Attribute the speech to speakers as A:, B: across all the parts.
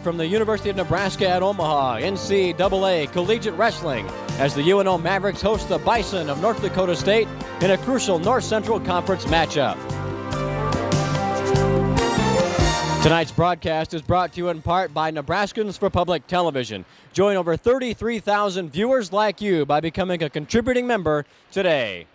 A: from the University of Nebraska at Omaha, NCAA Collegiate Wrestling, as the UNO Mavericks host the Bison of North Dakota State in a crucial North Central Conference matchup. Tonight's broadcast is brought to you in part by Nebraskans for Public Television. Join over 33,000 viewers like you by becoming a contributing member today.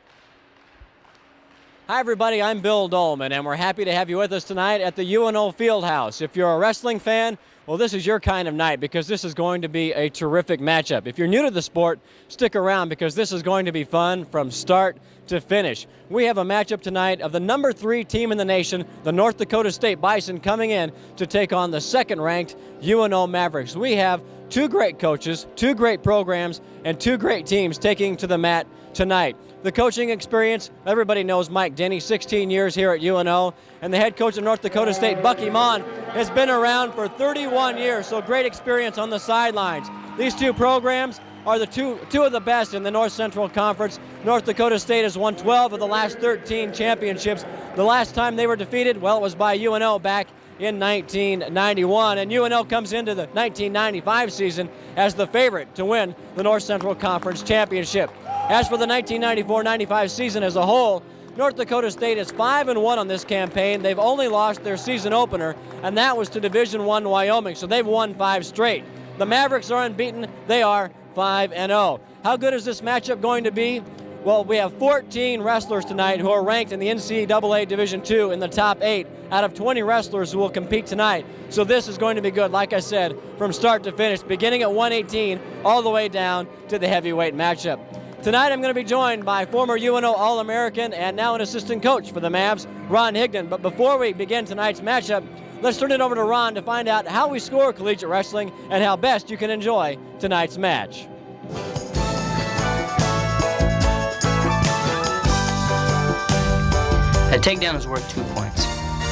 A: Hi everybody, I'm Bill Dolman, and we're happy to have you with us tonight at the UNO Fieldhouse. If you're a wrestling fan, well, this is your kind of night because this is going to be a terrific matchup. If you're new to the sport, stick around because this is going to be fun from start to finish. We have a matchup tonight of the number 3 team in the nation, the North Dakota State Bison, coming in to take on the second-ranked UNO Mavericks. We have 2 great coaches, 2 great programs, and 2 great teams taking to the mat tonight. The coaching experience, everybody knows Mike Denny, 16 years here at UNO, and the head coach of North Dakota State, Bucky Mon, has been around for 31 years, so great experience on the sidelines. These 2 programs are the two of the best in the North Central Conference. North Dakota State has won 12 of the last 13 championships. The last time they were defeated, well, it was by UNO back in 1991, and UNO comes into the 1995 season as the favorite to win the North Central Conference championship. As for the 1994-95 season as a whole, North Dakota State is 5-1 on this campaign. They've only lost their season opener, and that was to Division I Wyoming, so they've won 5 straight. The Mavericks are unbeaten. They are 5-0. How good is this matchup going to be? Well, we have 14 wrestlers tonight who are ranked in the NCAA Division II in the top 8 out of 20 wrestlers who will compete tonight. So this is going to be good, like I said, from start to finish, beginning at 118 all the way down to the heavyweight matchup. Tonight I'm going to be joined by former UNO All-American and now an assistant coach for the Mavs, Ron Higdon. But before we begin tonight's matchup, let's turn it over to Ron to find out how we score collegiate wrestling and how best you can enjoy tonight's match.
B: A takedown is worth 2 points.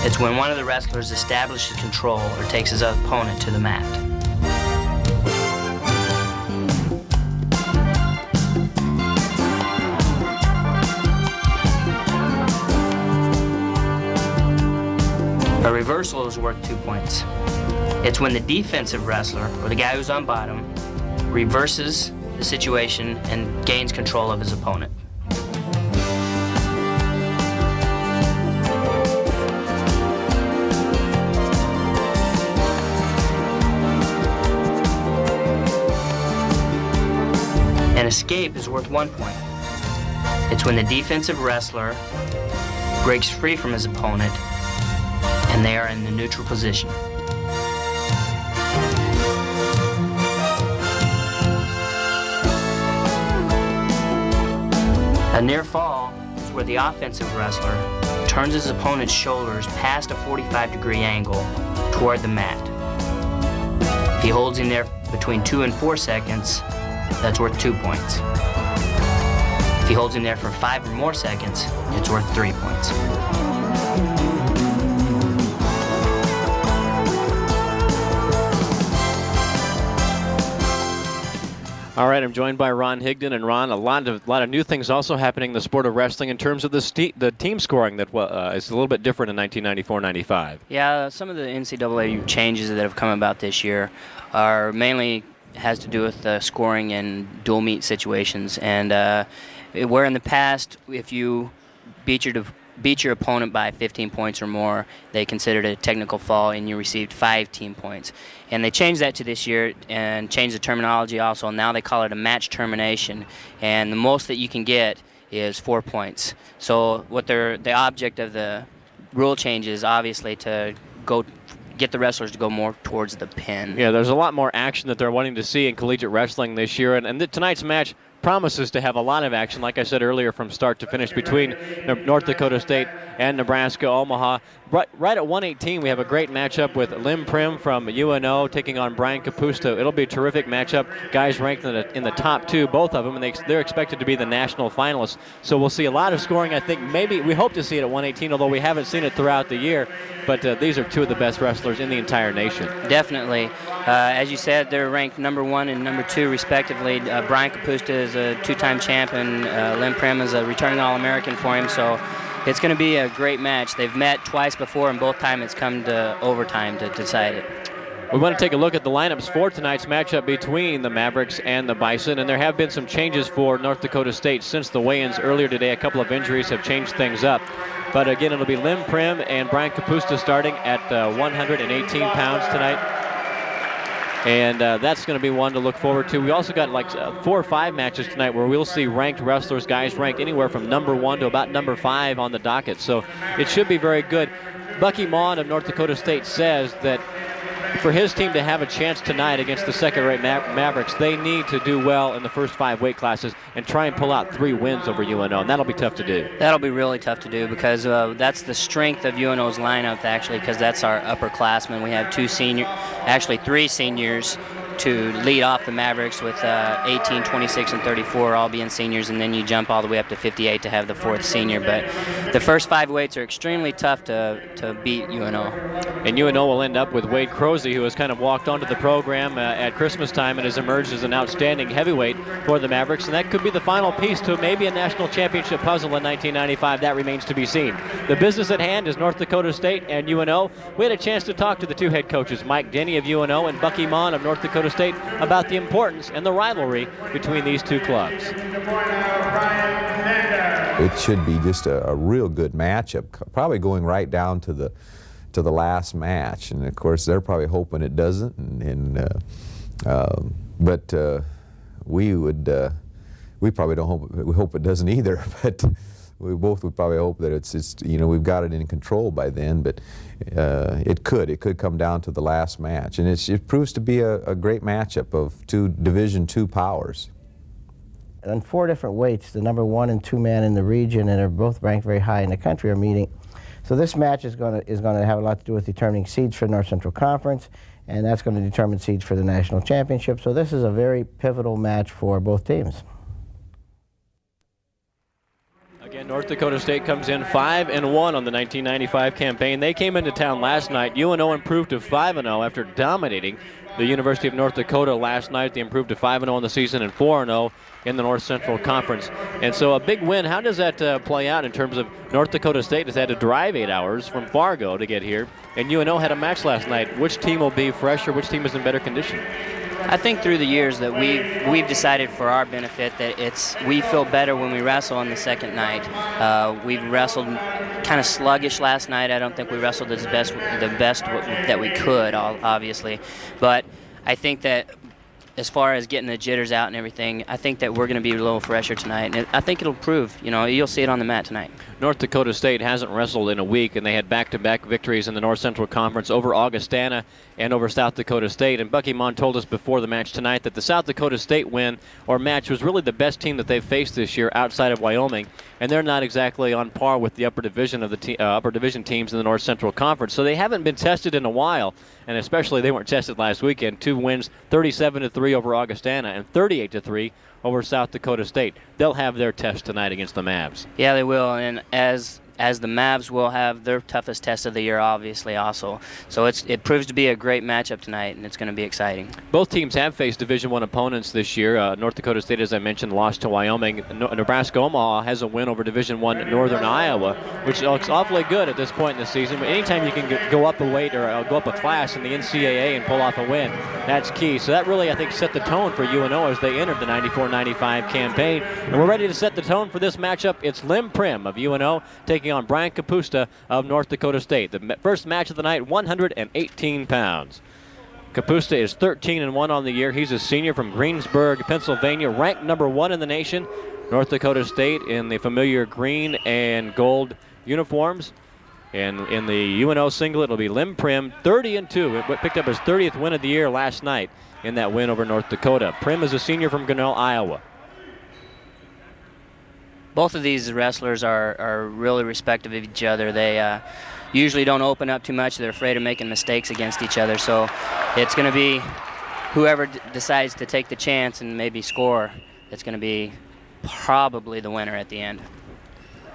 B: It's when one of the wrestlers establishes control or takes his opponent to the mat. A reversal is worth 2 points. It's when the defensive wrestler, or the guy who's on bottom, reverses the situation and gains control of his opponent. An escape is worth 1 point. It's when the defensive wrestler breaks free from his opponent and they are in the neutral position. A near fall is where the offensive wrestler turns his opponent's shoulders past a 45-degree angle toward the mat. If he holds him there between 2 and 4 seconds, that's worth 2 points. If he holds him there for 5 or more seconds, it's worth 3 points.
A: All right, I'm joined by Ron Higdon, and Ron, a lot of new things also happening in the sport of wrestling in terms of the team scoring that is a little bit different in 1994-95.
B: Yeah, some of the NCAA changes that have come about this year are mainly has to do with scoring in dual meet situations, and where in the past, if you beat your opponent by 15 points or more, they considered it a technical fall and you received 5 team points. And they changed that to this year and changed the terminology also. Now they call it a match termination, and the most that you can get is 4 points. So the object of the rule change is obviously to get the wrestlers to go more towards the pin.
A: Yeah, there's a lot more action that they're wanting to see in collegiate wrestling this year, and tonight's match promises to have a lot of action, like I said earlier, from start to finish between North Dakota State and Nebraska, Omaha. Right at 118, we have a great matchup with Lim Prim from UNO taking on Brian Capusto. It'll be a terrific matchup. Guys ranked in the top 2, both of them, and they're expected to be the national finalists. So we'll see a lot of scoring. I think maybe we hope to see it at 118, although we haven't seen it throughout the year. But these are 2 of the best wrestlers in the entire nation.
B: Definitely. As you said, they're ranked number 1 and number 2, respectively. Brian Capusta is a 2-time champion. Lim Prim is a returning All-American for him. So it's going to be a great match. They've met twice before, and both times it's come to overtime to decide it.
A: We want to take a look at the lineups for tonight's matchup between the Mavericks and the Bison, and there have been some changes for North Dakota State since the weigh-ins earlier today. A couple of injuries have changed things up. But again, it'll be Lim Prim and Brian Kapusta starting at 118 pounds tonight. And that's going to be one to look forward to. We also got like 4 or 5 matches tonight where we'll see ranked wrestlers, guys ranked anywhere from number 1 to about number 5 on the docket. So it should be very good. Bucky Maughan of North Dakota State says that for his team to have a chance tonight against the second-rate Mavericks, they need to do well in the first 5 weight classes and try and pull out 3 wins over UNO, and that'll be tough to do.
B: That'll be really tough to do because that's the strength of UNO's lineup, actually, because that's our upperclassmen. We have 3 seniors to lead off the Mavericks with 18, 26, and 34 all being seniors, and then you jump all the way up to 58 to have the 4th senior. But the first 5 weights are extremely tough to beat UNO.
A: And UNO will end up with Wade Crosey, who has kind of walked onto the program at Christmas time and has emerged as an outstanding heavyweight for the Mavericks, and that could be the final piece to maybe a national championship puzzle in 1995. That remains to be seen. The business at hand is North Dakota State and UNO. We had a chance to talk to the 2 head coaches, Mike Denny of UNO and Bucky Maughan of North Dakota State, about the importance and the rivalry between these 2 clubs.
C: It should be just a real good matchup, probably going right down to the last match, and of course they're probably hoping it doesn't, but we probably don't hope, we hope it doesn't either, but we both would probably hope that it's we've got it in control by then, but it could come down to the last match, and it proves to be a great matchup of 2 Division II powers.
D: On 4 different weights, the number 1 and 2 men in the region, and are both ranked very high in the country, are meeting. So this match is going to have a lot to do with determining seeds for the North Central Conference, and that's going to determine seeds for the national championship. So this is a very pivotal match for both teams.
A: Again, North Dakota State comes in 5-1 on the 1995 campaign. They came into town last night. UNO improved to 5-0 after dominating the University of North Dakota last night. They improved to 5-0 on the season and 4-0 in the North Central Conference. And so a big win. How does that play out in terms of North Dakota State has had to drive 8 hours from Fargo to get here, and UNO had a match last night. Which team will be fresher? Which team is in better condition?
B: I think through the years that we've decided for our benefit that we feel better when we wrestle on the second night. We wrestled kind of sluggish last night. I don't think we wrestled the best that we could, obviously, but I think that as far as getting the jitters out and everything, I think that we're going to be a little fresher tonight, and I think it'll prove. You'll see it on the mat tonight.
A: North Dakota State hasn't wrestled in a week, and they had back-to-back victories in the North Central Conference over Augustana and over South Dakota State. And Bucky Maughan told us before the match tonight that the South Dakota State win or match was really the best team that they've faced this year outside of Wyoming, and they're not exactly on par with the upper division of the upper division teams in the North Central Conference. So they haven't been tested in a while, and especially they weren't tested last weekend. 2 wins, 37-3 over Augustana and 38-3 over South Dakota State. They'll have their test tonight against the Mavs.
B: Yeah, they will, and as the Mavs will have their toughest test of the year, obviously, also. So it proves to be a great matchup tonight, and it's going to be exciting. Both
A: teams have faced Division I opponents this year. North Dakota State, as I mentioned, lost to Wyoming. Nebraska-Omaha has a win over Division I Northern Iowa, which looks awfully good at this point in the season. But anytime you can go up a weight or go up a class in the NCAA and pull off a win, that's key. So that really, I think, set the tone for UNO as they entered the 94-95 campaign. And we're ready to set the tone for this matchup. It's Lim Prim of UNO taking on Brian Kapusta of North Dakota State. The first match of the night, 118 pounds. Kapusta is 13-1 on the year. He's a senior from Greensburg, Pennsylvania, ranked number 1 in the nation. North Dakota State in the familiar green and gold uniforms. And in the UNO singlet, it'll be Lim Prim, 30-2. It picked up his 30th win of the year last night in that win over North Dakota. Prim is a senior from Grinnell, Iowa.
B: Both of these wrestlers are really respectful of each other. They usually don't open up too much. They're afraid of making mistakes against each other. So it's going to be whoever decides to take the chance and maybe score, it's going to be probably the winner at the end.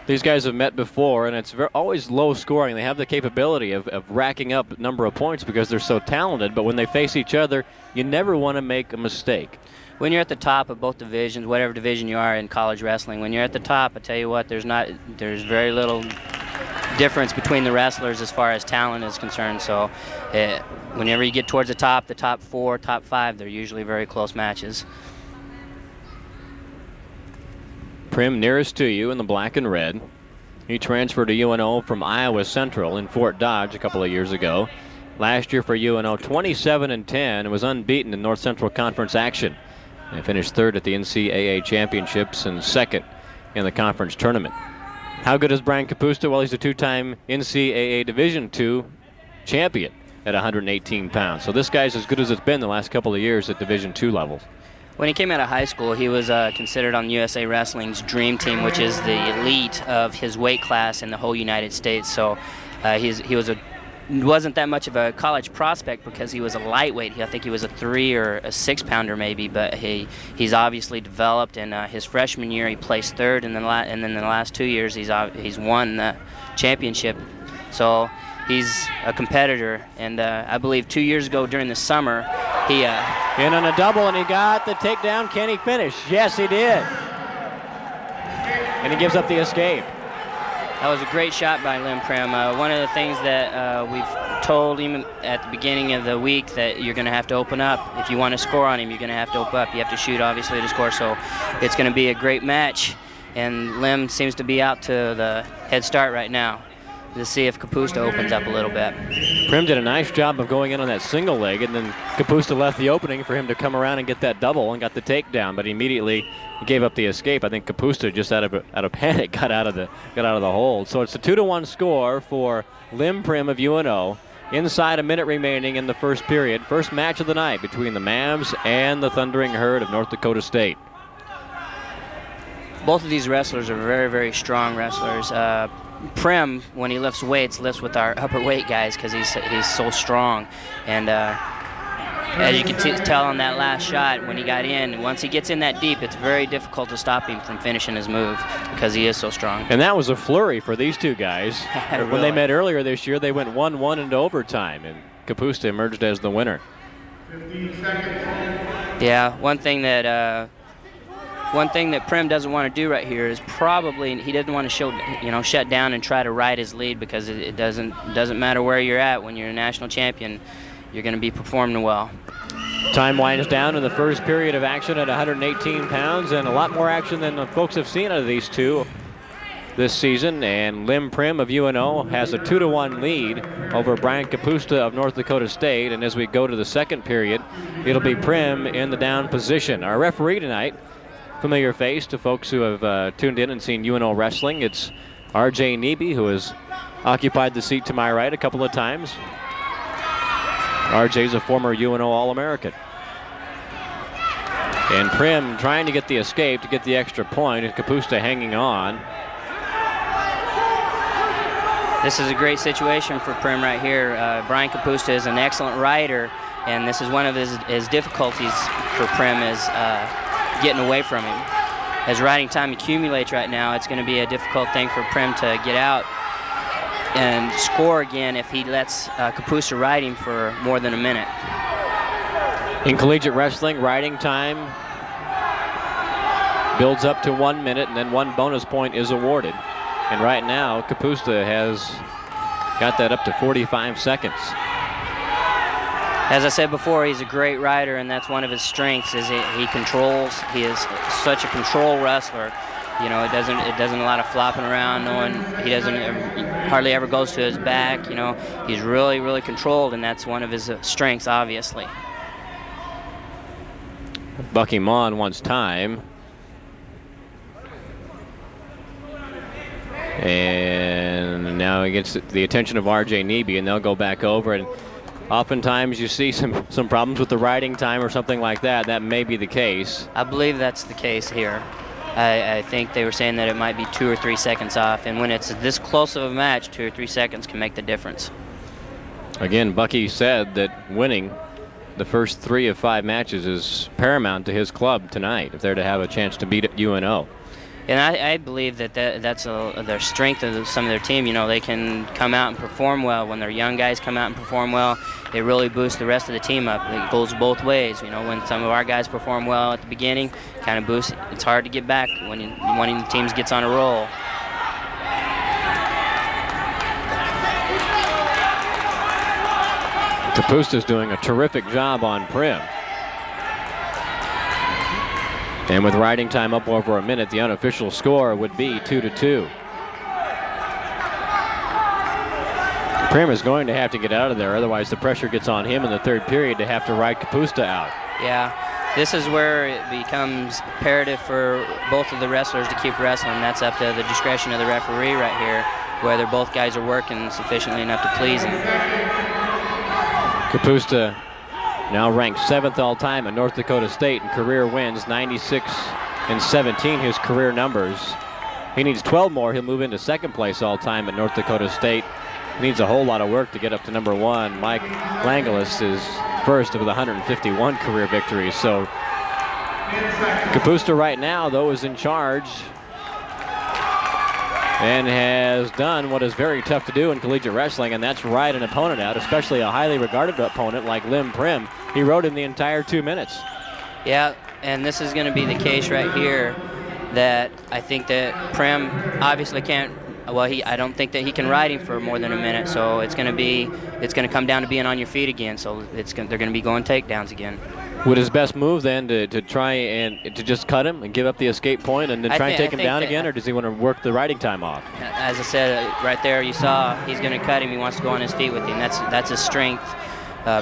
A: These guys have met before, and it's always low scoring. They have the capability of racking up a number of points because they're so talented, but when they face each other, you never want to make a mistake.
B: When you're at the top of both divisions, whatever division you are in college wrestling, when you're at the top, I tell you what, there's very little difference between the wrestlers as far as talent is concerned. So whenever you get towards the top 4, top 5, they're usually very close matches.
A: Prim nearest to you in the black and red. He transferred to UNO from Iowa Central in Fort Dodge a couple of years ago. Last year for UNO, 27-10, and was unbeaten in North Central Conference action. And finished third at the NCAA championships and second in the conference tournament. How good is Brian Kapusta? Well, he's a 2-time NCAA Division II champion at 118 pounds. So this guy's as good as it's been the last couple of years at Division II levels.
B: When he came out of high school, he was considered on USA Wrestling's Dream Team, which is the elite of his weight class in the whole United States. So he wasn't that much of a college prospect because he was a lightweight. I think he was a 3 or a 6 pounder maybe, but he's obviously developed. And his freshman year he placed third, and then the last 2 years he's won the championship. So he's a competitor. And I believe 2 years ago during the summer he
A: in on a double, and he got the takedown. Can he finish? Yes, he did. And he gives up the escape.
B: That was a great shot by Lim Prim. One of the things that we've told him at the beginning of the week that you're going to have to open up. If you want to score on him, you're going to have to open up. You have to shoot, obviously, to score. So it's going to be a great match. And Lim seems to be out to the head start right now to see if Kapusta opens up a little bit.
A: Prim did a nice job of going in on that single leg, and then Kapusta left the opening for him to come around and get that double and got the takedown, but he immediately gave up the escape. I think Kapusta just out of panic got out of the hold. So it's a 2-1 score for Lim Prim of UNO. Inside a minute remaining in the first period. First match of the night between the Mavs and the Thundering Herd of North Dakota State.
B: Both of these wrestlers are very, very strong wrestlers. Prim, when he lifts weights, lifts with our upper weight guys because he's so strong. And as you can tell on that last shot, when he got in, once he gets in that deep, it's very difficult to stop him from finishing his move because he is so strong.
A: And that was a flurry for these two guys.
B: Really?
A: When they met earlier this year, they went 1-1 into overtime, and Kapusta emerged as the winner.
E: 15 seconds.
B: Yeah, one thing that Prim doesn't want to do right here is probably he doesn't want to shut down and try to ride his lead, because it doesn't matter where you're at when you're a national champion, you're going to be performing well.
A: Time winds down in the first period of action at 118 pounds, and a lot more action than the folks have seen out of these two this season. And Lim Prim of UNO has a 2-1 lead over Brian Kapusta of North Dakota State. And as we go to the second period, it'll be Prim in the down position. Our referee tonight, familiar face to folks who have tuned in and seen UNO wrestling, it's R.J. Neby, who has occupied the seat to my right a couple of times. R.J.'s a former UNO All-American. And Prim trying to get the escape to get the extra point, and Kapusta hanging on.
B: This is a great situation for Prim right here. Brian Kapusta is an excellent rider, and this is one of his difficulties for Prim is getting away from him. As riding time accumulates right now, it's going to be a difficult thing for Prim to get out and score again if he lets Kapusta ride him for more than a minute.
A: In collegiate wrestling, riding time builds up to 1 minute, and then 1 bonus point is awarded. And right now, Kapusta has got that up to 45 seconds.
B: As I said before, he's a great rider, and that's one of his strengths. Is he controls. He is such a control wrestler. You know, it doesn't a lot of flopping around. He hardly ever goes to his back. You know, he's really, really controlled, and that's one of his strengths, obviously.
A: Bucky Mon wants time. And now he gets the attention of R.J. Neby, and they'll go back over. And oftentimes you see some problems with the riding time or something like that. That may be the case.
B: I believe that's the case here. I think they were saying that it might be 2 or 3 seconds off, and when it's this close of a match, 2 or 3 seconds can make the difference.
A: Again, Bucky said that winning the first 3 of 5 matches is paramount to his club tonight if they're to have a chance to beat UNO.
B: And I believe that's their strength of some of their team. You know, they can come out and perform well. When their young guys come out and perform well, it really boosts the rest of the team up. It goes both ways. You know, when some of our guys perform well at the beginning, kind of boosts. It's hard to get back when one of the teams gets on a roll.
A: Kapusta's doing a terrific job on Prim. And with riding time up over a minute, the unofficial score would be 2-2. Prim is going to have to get out of there, otherwise the pressure gets on him in the third period to have to ride Kapusta out.
B: Yeah, this is where it becomes imperative for both of the wrestlers to keep wrestling. That's up to the discretion of the referee right here, whether both guys are working sufficiently enough to please him.
A: Kapusta now ranked 7th all-time at North Dakota State in career wins, 96 and 17, his career numbers. He needs 12 more. He'll move into 2nd place all-time at North Dakota State. He needs a whole lot of work to get up to number 1. Mike Langelis is first with 151 career victories. So Kapusta right now, though, is in charge and has done what is very tough to do in collegiate wrestling, and that's ride an opponent out, especially a highly regarded opponent like Lim Prim. He rode him the entire 2 minutes.
B: Yeah, and this is going to be the case right here that I think that Prim obviously can't. Well, I don't think that he can ride him for more than a minute, so it's going to come down to being on your feet again. So they're going to be going takedowns again.
A: Would his best move then to try and to just cut him and give up the escape point and then try and take him down again, or does he want to work the riding time off?
B: As I said right there, you saw he's going to cut him. He wants to go on his feet with him. That's his strength.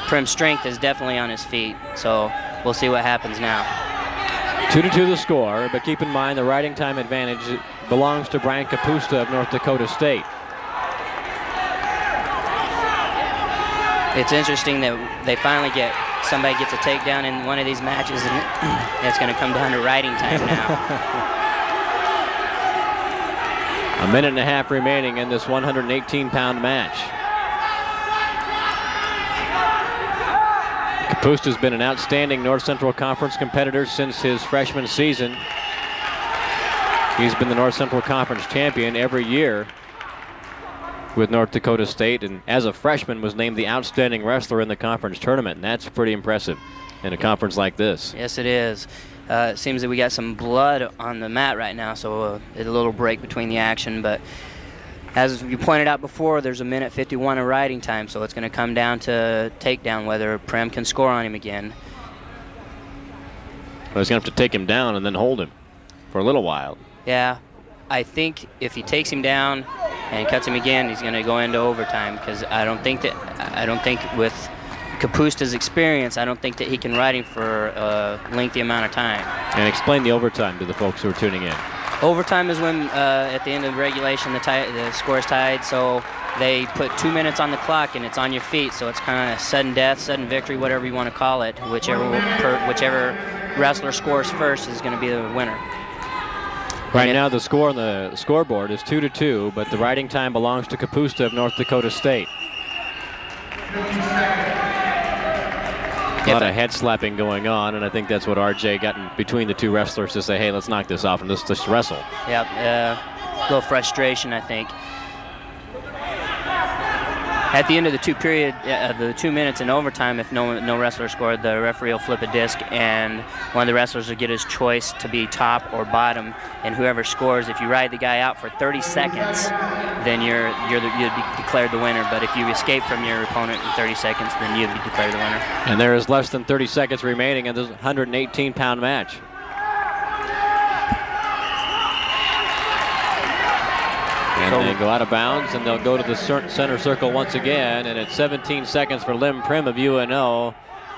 B: Prim's strength is definitely on his feet. So we'll see what happens now.
A: 2-2 the score, but keep in mind the riding time advantage belongs to Brian Kapusta of North Dakota State.
B: It's interesting that they finally somebody gets a takedown in one of these matches, and it's going to come down to riding time now.
A: A minute and a half remaining in this 118-pound match. Kapusta's been an outstanding North Central Conference competitor since his freshman season. He's been the North Central Conference champion every year with North Dakota State, and as a freshman was named the outstanding wrestler in the conference tournament, and that's pretty impressive in a conference like this.
B: Yes, it is. It seems that we got some blood on the mat right now, so a little break between the action, but as you pointed out before, there's a minute 51 of riding time, so it's going to come down to takedown, whether Prim can score on him again.
A: Well, he's going to have to take him down and then hold him for a little while.
B: Yeah, I think if he takes him down and cuts him again, he's going to go into overtime, because I don't think with Kapusta's experience, I don't think that he can ride him for a lengthy amount of time.
A: And explain the overtime to the folks who are tuning in.
B: Overtime is when, at the end of regulation, the score is tied, so they put 2 minutes on the clock and it's on your feet, so it's kind of sudden death, sudden victory, whatever you want to call it. Whichever wrestler scores first is going to be the winner.
A: Right now the score on the scoreboard is 2-2, but the riding time belongs to Kapusta of North Dakota State. A lot of head slapping going on, and I think that's what RJ got in between the two wrestlers to say, hey, let's knock this off and let's just wrestle.
B: Yep, a little frustration, I think. At the end of the the 2 minutes in overtime, if no wrestler scored, the referee will flip a disc, and one of the wrestlers will get his choice to be top or bottom, and whoever scores, if you ride the guy out for 30 seconds, then you'd be declared the winner. But if you escape from your opponent in 30 seconds, then you'd be declared the winner.
A: And there is less than 30 seconds remaining in this 118-pound match. And they go out of bounds, and they'll go to the center circle once again, and it's 17 seconds for Lim Prim of UNO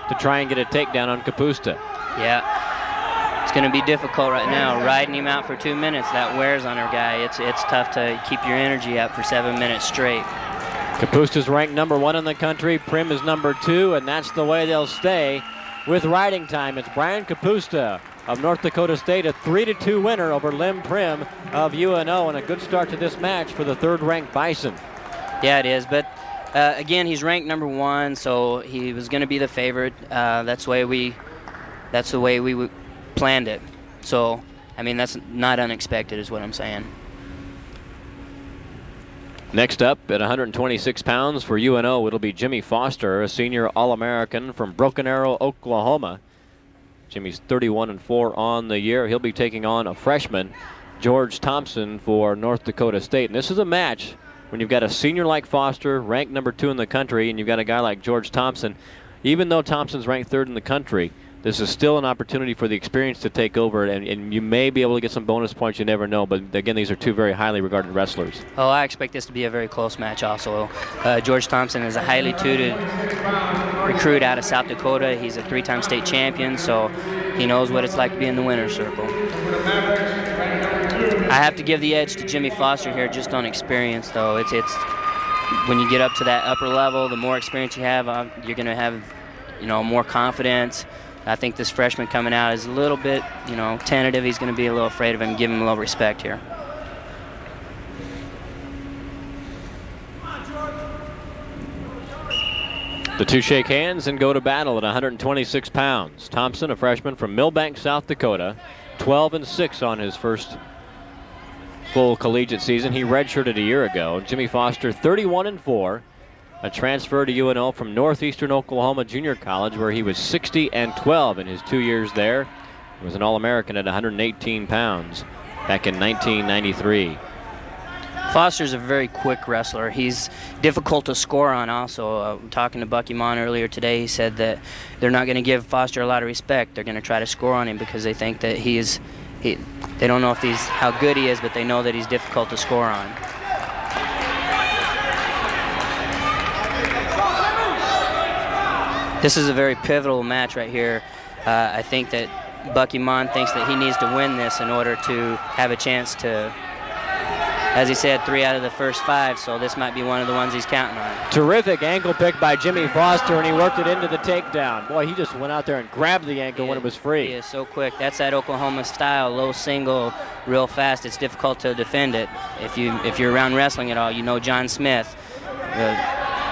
A: to try and get a takedown on Kapusta.
B: Yeah, it's going to be difficult right now. Riding him out for 2 minutes, that wears on our guy. It's tough to keep your energy up for 7 minutes straight.
A: Kapusta's ranked number 1 in the country. Prim is number 2, and that's the way they'll stay. With riding time, it's Brian Kapusta of North Dakota State, a 3-2 winner over Lim Prim of UNO, and a good start to this match for the third-ranked Bison.
B: Yeah, it is, but again, he's ranked number 1, so he was going to be the favorite. That's the way we planned it. So, I mean, that's not unexpected is what I'm saying.
A: Next up at 126 pounds for UNO, it'll be Jimmy Foster, a senior All-American from Broken Arrow, Oklahoma. Jimmy's 31-4 on the year. He'll be taking on a freshman, George Thompson, for North Dakota State. And this is a match when you've got a senior like Foster, ranked number 2 in the country, and you've got a guy like George Thompson, even though Thompson's ranked 3rd in the country, this is still an opportunity for the experience to take over, and you may be able to get some bonus points. You never know. But again, these are 2 very highly regarded wrestlers.
B: Oh, I expect this to be a very close match also. George Thompson is a highly touted recruit out of South Dakota. He's a 3-time state champion, so he knows what it's like to be in the winner's circle. I have to give the edge to Jimmy Foster here just on experience, though. It's when you get up to that upper level, the more experience you have, you're going to have, more confidence. I think this freshman coming out is a little bit, tentative. He's going to be a little afraid of him. Give him a little respect here.
A: The 2 shake hands and go to battle at 126 pounds. Thompson, a freshman from Millbank, South Dakota, 12-6 on his first full collegiate season. He redshirted a year ago. Jimmy Foster, 31-4. A transfer to UNO from Northeastern Oklahoma Junior College, where he was 60-12 in his 2 years there. He was an All-American at 118 pounds back in 1993.
B: Foster's a very quick wrestler. He's difficult to score on also. Talking to Bucky Mon earlier today, he said that they're not going to give Foster a lot of respect. They're going to try to score on him because they think that they don't know if how good he is, but they know that he's difficult to score on. This is a very pivotal match right here. I think that Bucky Mon thinks that he needs to win this in order to have a chance to, as he said, 3 out of the first 5, so this might be one of the ones he's counting on.
A: Terrific ankle pick by Jimmy Foster, and he worked it into the takedown. Boy, he just went out there and grabbed the ankle when it was free.
B: He is so quick. That's that Oklahoma style, low single, real fast. It's difficult to defend it. If you're around wrestling at all, you know John Smith,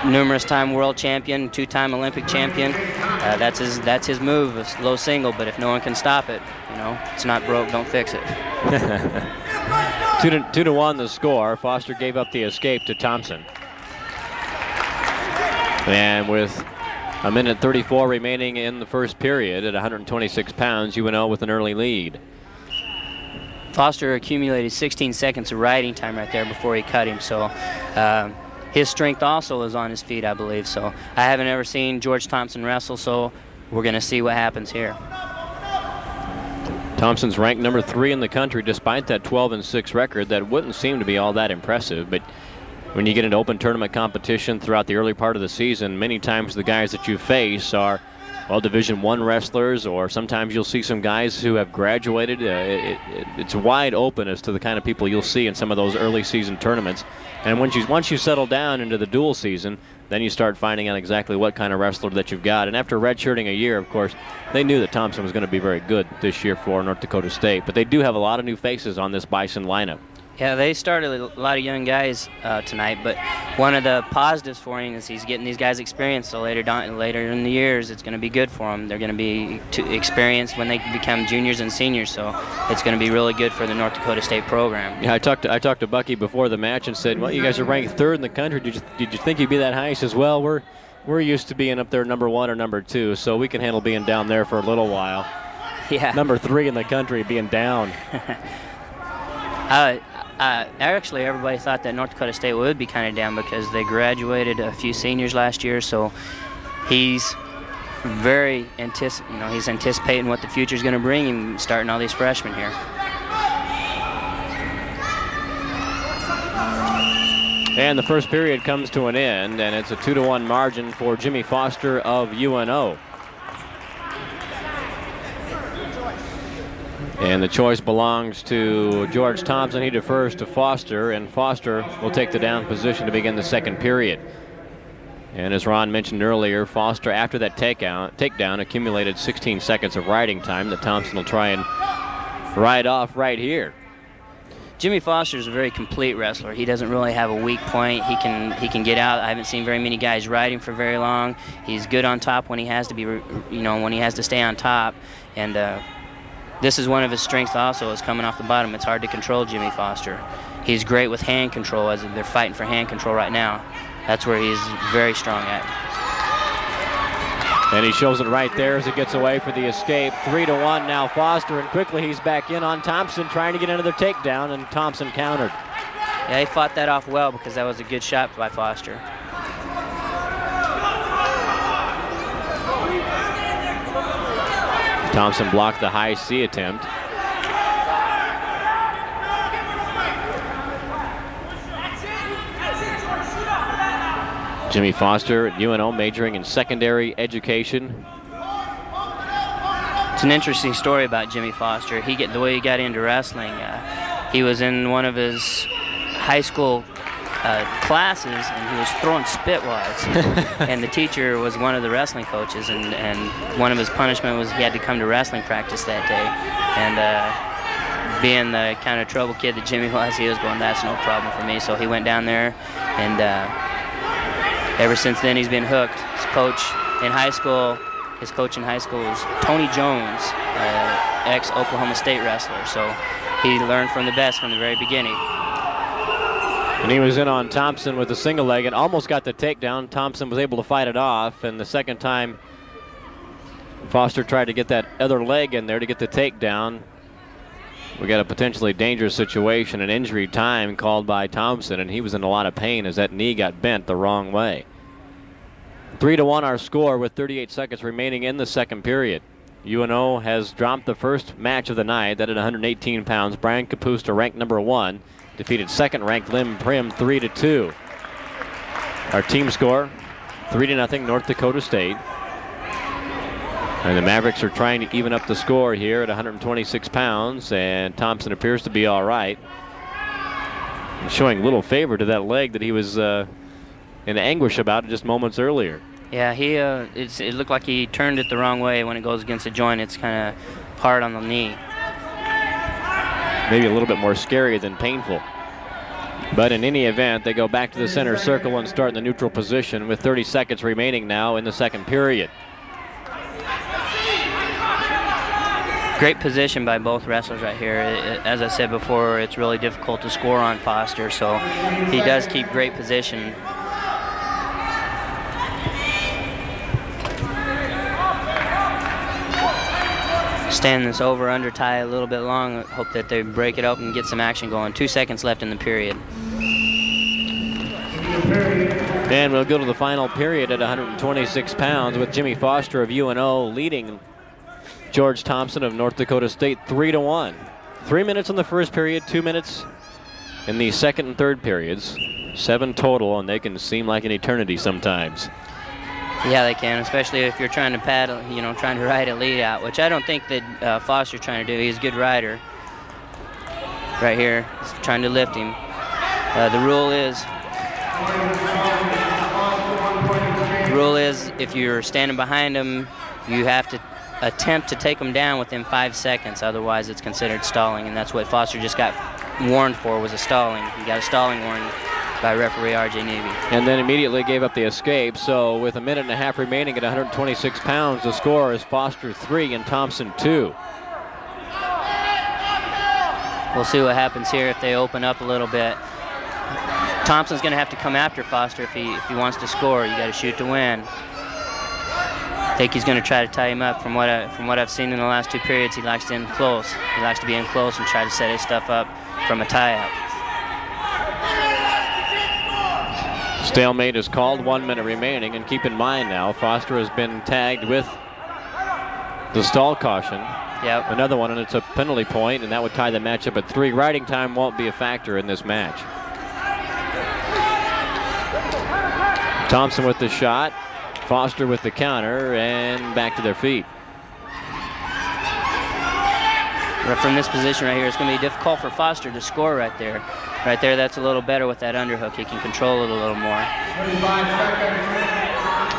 B: numerous time world champion, 2-time Olympic champion. That's his move, a low single, but if no one can stop it, it's not broke, don't fix it.
A: 2-1 the score. Foster gave up the escape to Thompson. And with 1:34 remaining in the first period at 126 pounds, UNO with an early lead.
B: Foster accumulated 16 seconds of riding time right there before he cut him, so his strength also is on his feet, I believe. So I haven't ever seen George Thompson wrestle, so we're going to see what happens here.
A: Thompson's ranked number 3 in the country despite that 12-6 record. That wouldn't seem to be all that impressive, but when you get into open tournament competition throughout the early part of the season, many times the guys that you face are, well, Division I wrestlers, or sometimes you'll see some guys who have graduated. It's wide open as to the kind of people you'll see in some of those early season tournaments. And once you settle down into the dual season, then you start finding out exactly what kind of wrestler that you've got. And after redshirting a year, of course, they knew that Thompson was going to be very good this year for North Dakota State. But they do have a lot of new faces on this Bison lineup.
B: Yeah, they started a lot of young guys tonight, but one of the positives for him is he's getting these guys experience. So later in the years, it's going to be good for them. They're going to be experienced when they become juniors and seniors. So it's going to be really good for the North Dakota State program.
A: Yeah, I talked to Bucky before the match and said, "Well, you guys are ranked 3rd in the country. Did you think you'd be that high?" He says, "Well, we're used to being up there number 1 or number 2, so we can handle being down there for a little while."
B: Yeah.
A: Number 3 in the country being down.
B: Actually, everybody thought that North Dakota State would be kind of down because they graduated a few seniors last year. So he's very he's anticipating what the future is going to bring him, starting all these freshmen here.
A: And the first period comes to an end, and it's a 2-1 margin for Jimmy Foster of UNO. And the choice belongs to George Thompson. He defers to Foster, and Foster will take the down position to begin the second period. And as Ron mentioned earlier, Foster, after that takedown, accumulated 16 seconds of riding time that Thompson will try and ride off right here.
B: Jimmy Foster is a very complete wrestler. He doesn't really have a weak point. He can get out. I haven't seen very many guys riding for very long. He's good on top when he has to be, when he has to stay on top. And this is one of his strengths also, is coming off the bottom. It's hard to control Jimmy Foster. He's great with hand control, as they're fighting for hand control right now. That's where he's very strong at.
A: And he shows it right there as he gets away for the escape. 3-1 now Foster, and quickly he's back in on Thompson, trying to get another takedown, and Thompson countered.
B: Yeah, he fought that off well because that was a good shot by Foster.
A: Thompson blocked the high C attempt. Jimmy Foster at UNO, majoring in secondary education.
B: It's an interesting story about Jimmy Foster. The way he got into wrestling. He was in one of his high school classes, and he was throwing spitwads. And the teacher was one of the wrestling coaches, and one of his punishment was he had to come to wrestling practice that day. And being the kind of trouble kid that Jimmy was, he was going, "That's no problem for me." So he went down there, and ever since then he's been hooked. His coach in high school was Tony Jones, ex-Oklahoma State wrestler. So he learned from the best from the very beginning.
A: And he was in on Thompson with a single leg and almost got the takedown. Thompson was able to fight it off, and the second time Foster tried to get that other leg in there to get the takedown. We got a potentially dangerous situation, an injury time called by Thompson, and he was in a lot of pain as that knee got bent the wrong way. 3-1 our score with 38 seconds remaining in the second period. UNO has dropped the first match of the night. That at 118 pounds. Brian Kapusta, ranked number 1, defeated second-ranked Lim Prim 3-2. Our team score, 3-0 North Dakota State. And the Mavericks are trying to even up the score here at 126 pounds, and Thompson appears to be all right. Showing little favor to that leg that he was in anguish about just moments earlier.
B: Yeah, it looked like he turned it the wrong way. When it goes against the joint, it's kind of hard on the knee.
A: Maybe a little bit more scary than painful. But in any event, they go back to the center circle and start in the neutral position with 30 seconds remaining now in the second period.
B: Great position by both wrestlers right here. As I said before, it's really difficult to score on Foster, so he does keep great position. Stand this over-under tie a little bit long. Hope that they break it up and get some action going. 2 seconds left in the period.
A: And we'll go to the final period at 126 pounds with Jimmy Foster of UNO leading George Thompson of North Dakota State 3-1. 3 minutes in the first period, 2 minutes in the second and third periods. 7 total, and they can seem like an eternity sometimes.
B: Yeah, they can, especially if you're trying to paddle, trying to ride a lead out, which I don't think that Foster's trying to do. He's a good rider. Right here, he's trying to lift him. The rule is if you're standing behind him, you have to attempt to take him down within 5 seconds. Otherwise, it's considered stalling, and that's what Foster just got warned for, was a stalling. He got a stalling warning by referee R.J. Navy.
A: And then immediately gave up the escape. So with a minute and a half remaining at 126 pounds, the score is Foster 3 and Thompson 2.
B: We'll see what happens here if they open up a little bit. Thompson's going to have to come after Foster if he wants to score. You got to shoot to win. I think he's going to try to tie him up. From what I've seen in the last 2 periods, he likes to end close. He likes to be in close and try to set his stuff up from a tie-up.
A: Stalemate is called, 1 minute remaining, and keep in mind now, Foster has been tagged with the stall caution.
B: Yep.
A: Another one, and it's a penalty point, and that would tie the matchup at 3. Riding time won't be a factor in this match. Thompson with the shot, Foster with the counter, and back to their feet.
B: But from this position right here, it's going to be difficult for Foster to score right there. Right there, that's a little better with that underhook. He can control it a little more.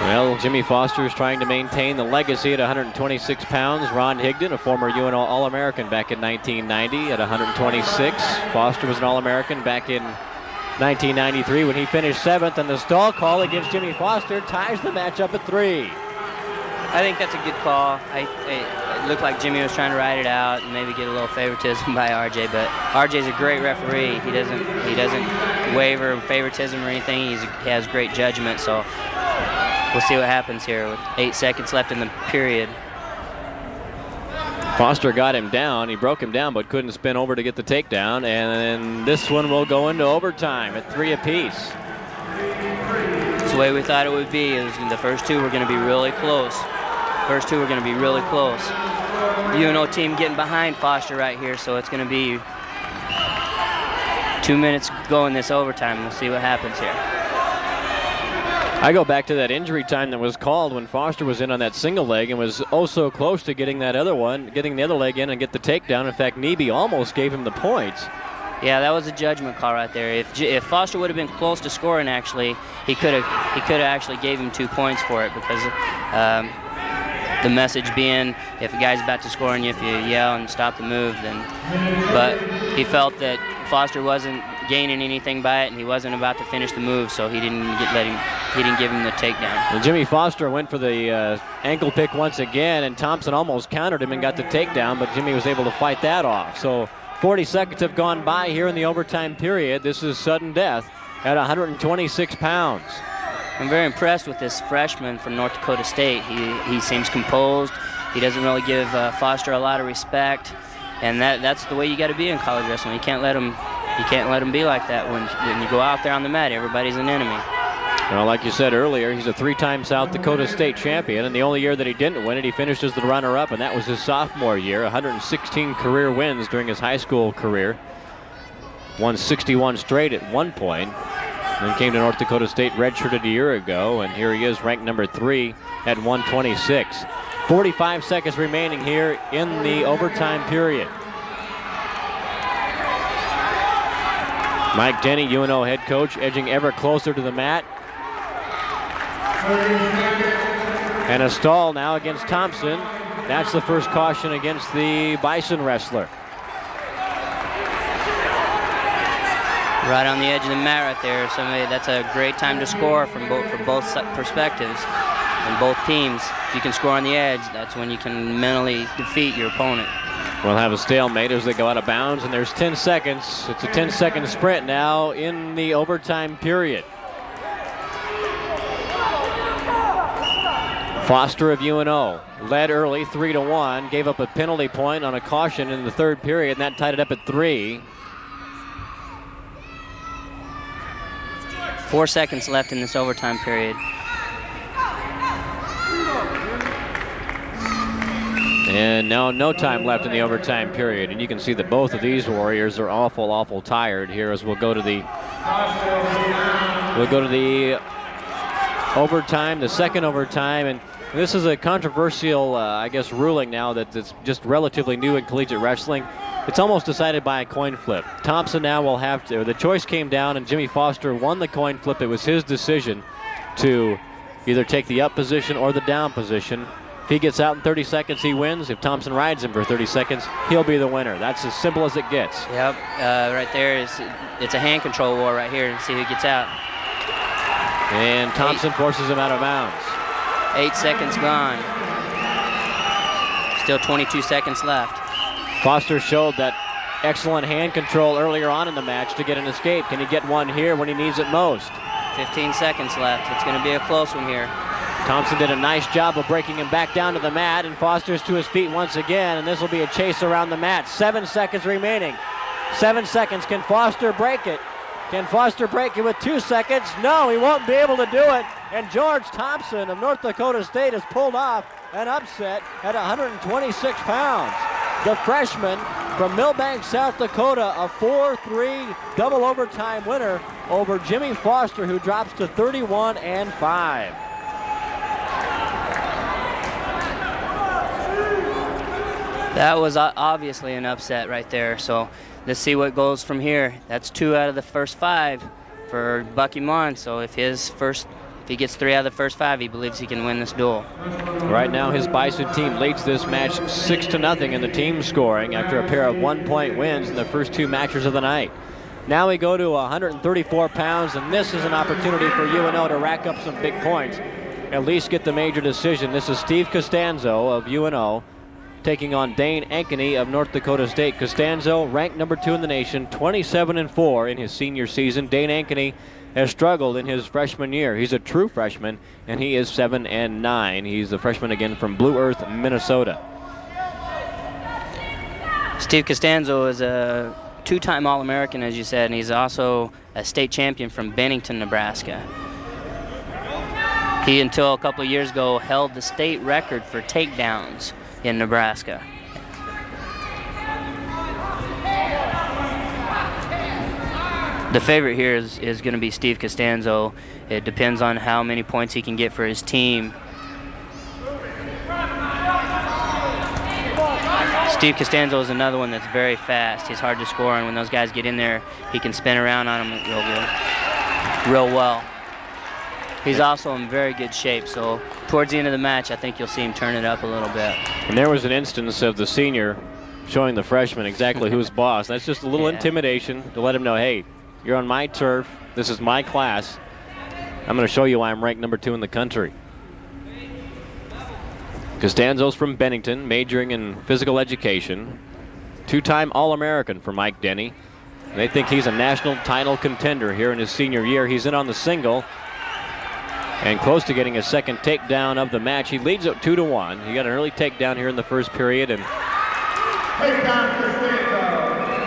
A: Well, Jimmy Foster is trying to maintain the legacy at 126 pounds. Ron Higdon, a former UNO All-American back in 1990 at 126. Foster was an All-American back in 1993 when he finished 7th, and the stall call against Jimmy Foster ties the matchup at 3.
B: I think that's a good call. It looked like Jimmy was trying to ride it out and maybe get a little favoritism by RJ, but RJ's a great referee. He doesn't waver favoritism or anything. He has great judgment, so we'll see what happens here with 8 seconds left in the period.
A: Foster got him down. He broke him down but couldn't spin over to get the takedown. And this one will go into overtime at 3 apiece.
B: It's the way we thought it would be. The first two were going to be really close. First two were going to be really close. UNO team getting behind Foster right here, so it's going to be 2 minutes going this overtime. We'll see what happens here.
A: I go back to that injury time that was called when Foster was in on that single leg and was oh so close to getting that other one, getting the other leg in and get the takedown. In fact, Neby almost gave him the points.
B: Yeah, that was a judgment call right there. If Foster would have been close to scoring, actually, he could have actually gave him 2 points for it, because the message being, if a guy's about to score on you, if you yell and stop the move, then. But he felt that Foster wasn't gaining anything by it, and he wasn't about to finish the move, so he didn't give him the takedown.
A: And Jimmy Foster went for the ankle pick once again, and Thompson almost countered him and got the takedown, but Jimmy was able to fight that off. So 40 seconds have gone by here in the overtime period. This is sudden death at 126 pounds.
B: I'm very impressed with this freshman from North Dakota State. He seems composed. He doesn't really give Foster a lot of respect, and that's the way you got to be in college wrestling. You can't let him be like that when you go out there on the mat. Everybody's an enemy.
A: Well, like you said earlier, he's a 3-time South Dakota State champion, and the only year that he didn't win it, he finished as the runner-up, and that was his sophomore year. 116 career wins during his high school career. Won 61 straight at one point. Then came to North Dakota State, redshirted a year ago, and here he is ranked number 3 at 126. 45 seconds remaining here in the overtime period. Mike Denny, UNO head coach, edging ever closer to the mat. And a stall now against Thompson. That's the first caution against the Bison wrestler.
B: Right on the edge of the mat right there. That's a great time to score for both perspectives and both teams. If you can score on the edge, that's when you can mentally defeat your opponent.
A: We'll have a stalemate as they go out of bounds, and there's 10 seconds. It's a 10-second sprint now in the overtime period. Foster of UNO led early 3-1, gave up a penalty point on a caution in the third period, and that tied it up at 3.
B: 4 seconds left in this overtime period.
A: And now no time left in the overtime period, and you can see that both of these Warriors are awful tired here as we'll go to the overtime, the second overtime, and this is a controversial, I guess, ruling now that's just relatively new in collegiate wrestling. It's almost decided by a coin flip. Thompson now will have to, the choice came down and Jimmy Foster won the coin flip. It was his decision to either take the up position or the down position. If he gets out in 30 seconds, he wins. If Thompson rides him for 30 seconds, he'll be the winner. That's as simple as it gets.
B: Yep, right there it's a hand control war right here, and see who gets out.
A: And Thompson forces him out of bounds.
B: 8 seconds gone. Still 22 seconds left.
A: Foster showed that excellent hand control earlier on in the match to get an escape. Can he get one here when he needs it most?
B: 15 seconds left. It's going to be a close one here.
A: Thompson did a nice job of breaking him back down to the mat, and Foster's to his feet once again, and this will be a chase around the mat. 7 seconds remaining. 7 seconds. Can Foster break it? Can Foster break it with 2 seconds? No, he won't be able to do it. And George Thompson of North Dakota State has pulled off an upset at 126 pounds. The freshman from Millbank, South Dakota, a 4-3 double overtime winner over Jimmy Foster, who drops to 31-5.
B: That was obviously an upset right there. So let's see what goes from here. That's 2 out of the first 5 for Bucky Mon. So if he gets 3 out of the first 5, he believes he can win this duel.
A: Right now, his Bison team leads this match 6-0 in the team scoring after a pair of 1-point wins in the first 2 matches of the night. Now we go to 134 pounds, and this is an opportunity for UNO to rack up some big points, at least get the major decision. This is Steve Costanzo of UNO taking on Dane Ankeny of North Dakota State. Costanzo, ranked number 2 in the nation, 27-4 in his senior season. Dane Ankeny has struggled in his freshman year. He's a true freshman, and he is 7-9. He's a freshman again from Blue Earth, Minnesota.
B: Steve Costanzo is a two-time All-American, as you said, and he's also a state champion from Bennington, Nebraska. He, until a couple of years ago, held the state record for takedowns in Nebraska. The favorite here is going to be Steve Costanzo. It depends on how many points he can get for his team. Steve Costanzo is another one that's very fast. He's hard to score, and when those guys get in there, he can spin around on them real well. He's also in very good shape, so towards the end of the match, I think you'll see him turn it up a little bit.
A: And there was an instance of the senior showing the freshman exactly who's boss. That's just a little intimidation to let him know, hey, you're on my turf. This is my class. I'm going to show you why I'm ranked number 2 in the country. Costanzo's from Bennington, majoring in physical education. 2-time All-American for Mike Denny. They think he's a national title contender here in his senior year. He's in on the single and close to getting his second takedown of the match. He leads it 2-1. He got an early takedown here in the first period, and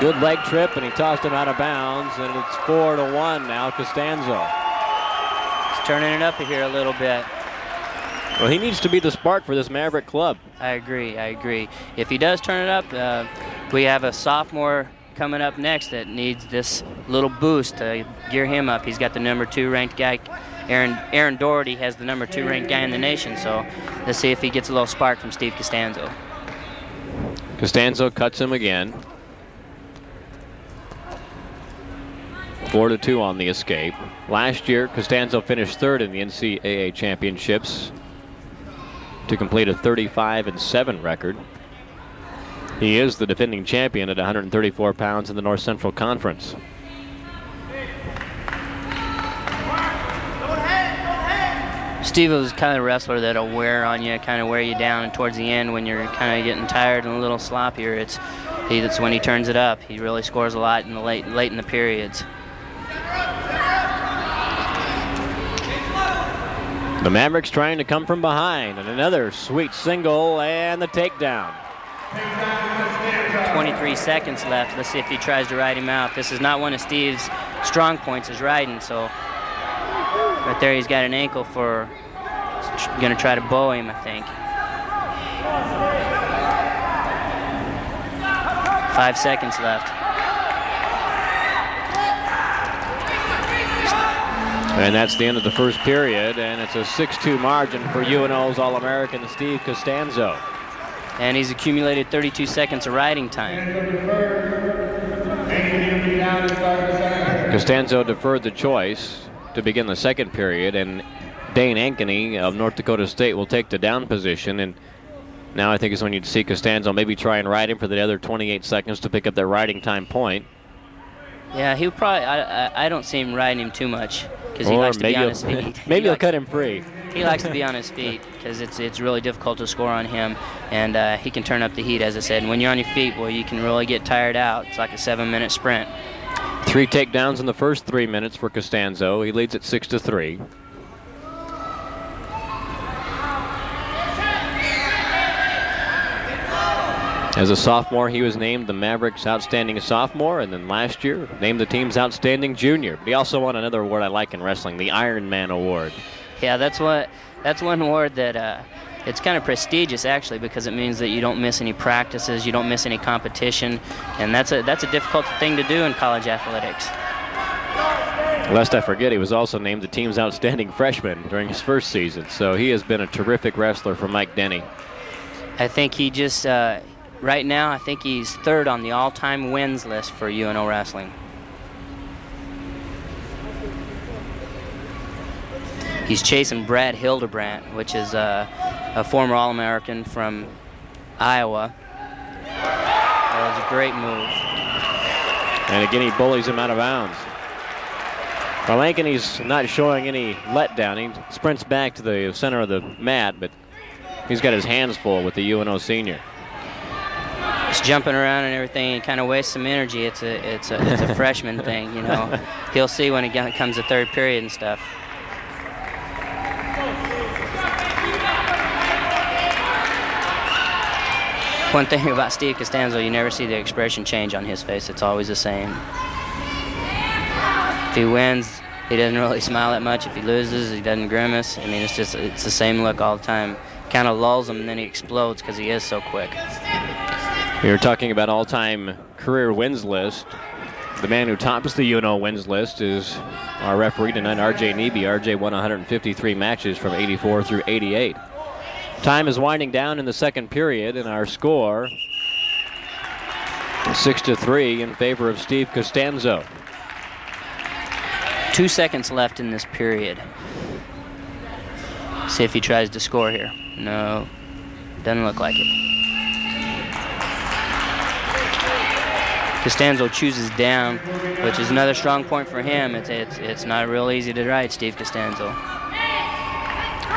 A: good leg trip, and he tossed him out of bounds, and it's 4-1 now, Costanzo.
B: He's turning it up here a little bit.
A: Well, he needs to be the spark for this Maverick club.
B: I agree. If he does turn it up, we have a sophomore coming up next that needs this little boost to gear him up. He's got the number 2 ranked guy. Aaron Doherty has the number 2 ranked guy in the nation, so let's see if he gets a little spark from Steve Costanzo.
A: Costanzo cuts him again. 4-2 on the escape. Last year, Costanzo finished 3rd in the NCAA championships to complete a 35-7 record. He is the defending champion at 134 pounds in the North Central Conference.
B: Steve was kind of a wrestler that'll wear on you, kind of wear you down, and towards the end when you're kind of getting tired and a little sloppier, that's when he turns it up. He really scores a lot in the late in the periods.
A: The Mavericks trying to come from behind, and another sweet single and the takedown.
B: 23 seconds left. Let's see if he tries to ride him out. This is not one of Steve's strong points, is riding, so right there he's got an ankle for, going to try to bow him, I think. 5 seconds left.
A: And that's the end of the first period, and it's a 6-2 margin for UNO's All-American Steve Costanzo.
B: And he's accumulated 32 seconds of riding time.
A: Costanzo deferred the choice to begin the second period, and Dane Ankeny of North Dakota State will take the down position. And now I think is when you'd see Costanzo maybe try and ride him for the other 28 seconds to pick up that riding time point.
B: Yeah, he'll probably, I don't see him riding him too much because he likes to be on his feet.
A: Maybe he'll cut him free.
B: He likes to be on his feet because it's really difficult to score on him, and he can turn up the heat, as I said. And when you're on your feet, boy, you can really get tired out. It's like a 7-minute sprint.
A: 3 takedowns in the first 3 minutes for Costanzo. He leads at 6-3. As a sophomore, he was named the Mavericks' Outstanding Sophomore, and then last year named the team's Outstanding Junior. But he also won another award I like in wrestling, the Iron Man Award.
B: Yeah, that's one award that it's kind of prestigious actually, because it means that you don't miss any practices, you don't miss any competition, and that's a difficult thing to do in college athletics.
A: Lest I forget, he was also named the team's Outstanding Freshman during his first season, so he has been a terrific wrestler for Mike Denny.
B: I think he just right now, I think he's 3rd on the all-time wins list for UNO wrestling. He's chasing Brad Hildebrandt, which is a former All-American from Iowa. That was a great move.
A: And again, he bullies him out of bounds. Well, Ankeny's not showing any letdown. He sprints back to the center of the mat, but he's got his hands full with the UNO senior.
B: He's jumping around and everything and kind of wastes some energy. It's a freshman thing, you know. He'll see when it comes to third period and stuff. One thing about Steve Costanzo, you never see the expression change on his face. It's always the same. If he wins, he doesn't really smile that much. If he loses, he doesn't grimace. I mean, it's the same look all the time. Kind of lulls him, and then he explodes because he is so quick.
A: We were talking about all-time career wins list. The man who tops the UNO wins list is our referee tonight, R.J. Neby. R.J. won 153 matches from 84 through 88. Time is winding down in the second period, and our score 6-3 in favor of Steve Costanzo.
B: 2 seconds left in this period. See if he tries to score here. No, doesn't look like it. Costanzo chooses down, which is another strong point for him. It's not real easy to ride Steve Costanzo.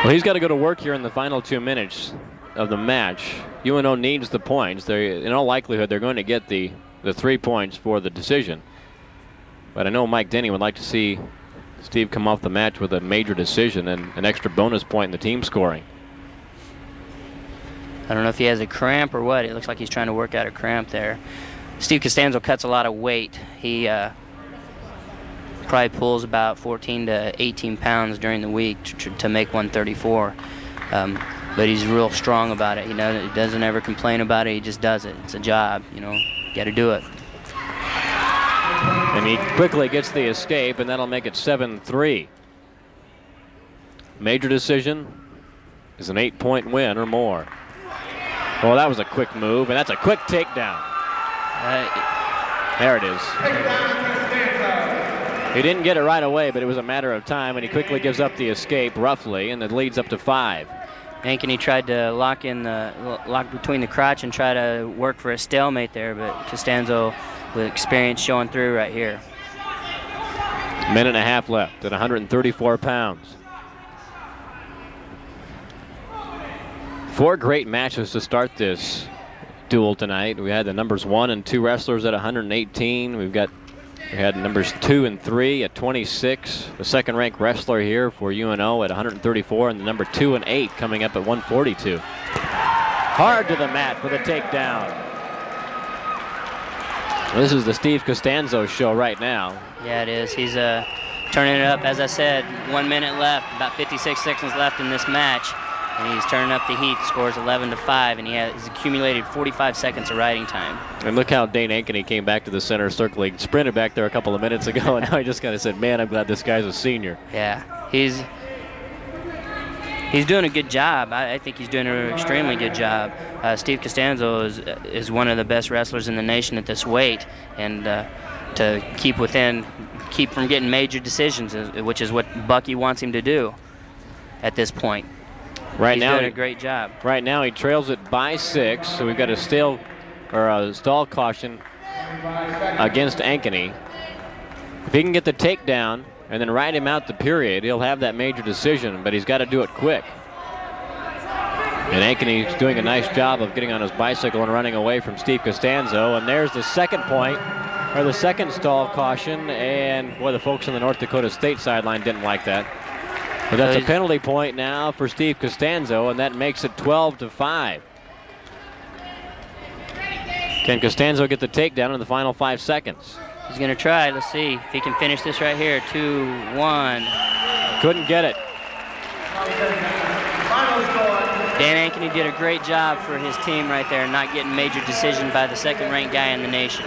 A: Well, he's got to go to work here in the final 2 minutes of the match. UNO needs the points. In all likelihood, they're going to get the 3 points for the decision. But I know Mike Denny would like to see Steve come off the match with a major decision and an extra bonus point in the team scoring.
B: I don't know if he has a cramp or what. It looks like he's trying to work out a cramp there. Steve Costanzo cuts a lot of weight. He probably pulls about 14 to 18 pounds during the week to make 134. But he's real strong about it. He doesn't ever complain about it. He just does it. It's a job, you know. Got to do it.
A: And he quickly gets the escape, and that'll make it 7-3. Major decision is an 8-point win or more. Well, that was a quick move, and that's a quick takedown. There it is. He didn't get it right away, but it was a matter of time, and he quickly gives up the escape roughly, and it leads up to 5.
B: Ankeny tried to lock between the crotch and try to work for a stalemate there, but Costanzo with experience showing through right here.
A: Minute and a half left at 134 pounds. 4 great matches to start this duel tonight. We had the numbers 1 and 2 wrestlers at 118. We had numbers 2 and 3 at 26. The second-ranked wrestler here for UNO at 134, and the number 2 and 8 coming up at 142. Hard to the mat for the takedown. This is the Steve Costanzo show right now.
B: Yeah, it is. He's turning it up. As I said, 1 minute left, about 56 seconds left in this match. And he's turning up the heat, scores 11-5, and he's accumulated 45 seconds of riding time.
A: And look how Dane Ankeny came back to the center circle. He sprinted back there a couple of minutes ago, and now he just kind of said, man, I'm glad this guy's a senior.
B: Yeah, he's doing a good job. I think he's doing an extremely good job. Steve Costanzo is one of the best wrestlers in the nation at this weight, and to keep from getting major decisions, which is what Bucky wants him to do at this point. He's doing a great job.
A: Right now he trails it by 6, so we've got a stall caution against Ankeny. If he can get the takedown and then ride him out the period, he'll have that major decision, but he's got to do it quick. And Ankeny's doing a nice job of getting on his bicycle and running away from Steve Costanzo. And there's the second point, or the second stall caution, and boy, the folks on the North Dakota State sideline didn't like that. But that's a penalty point now for Steve Costanzo, and that makes it 12-5. Can Costanzo get the takedown in the final 5 seconds?
B: He's going to try. Let's see if he can finish this right here. 2-1.
A: Couldn't get it.
B: Dan Ankeny did a great job for his team right there, not getting major decision by the second-ranked guy in the nation.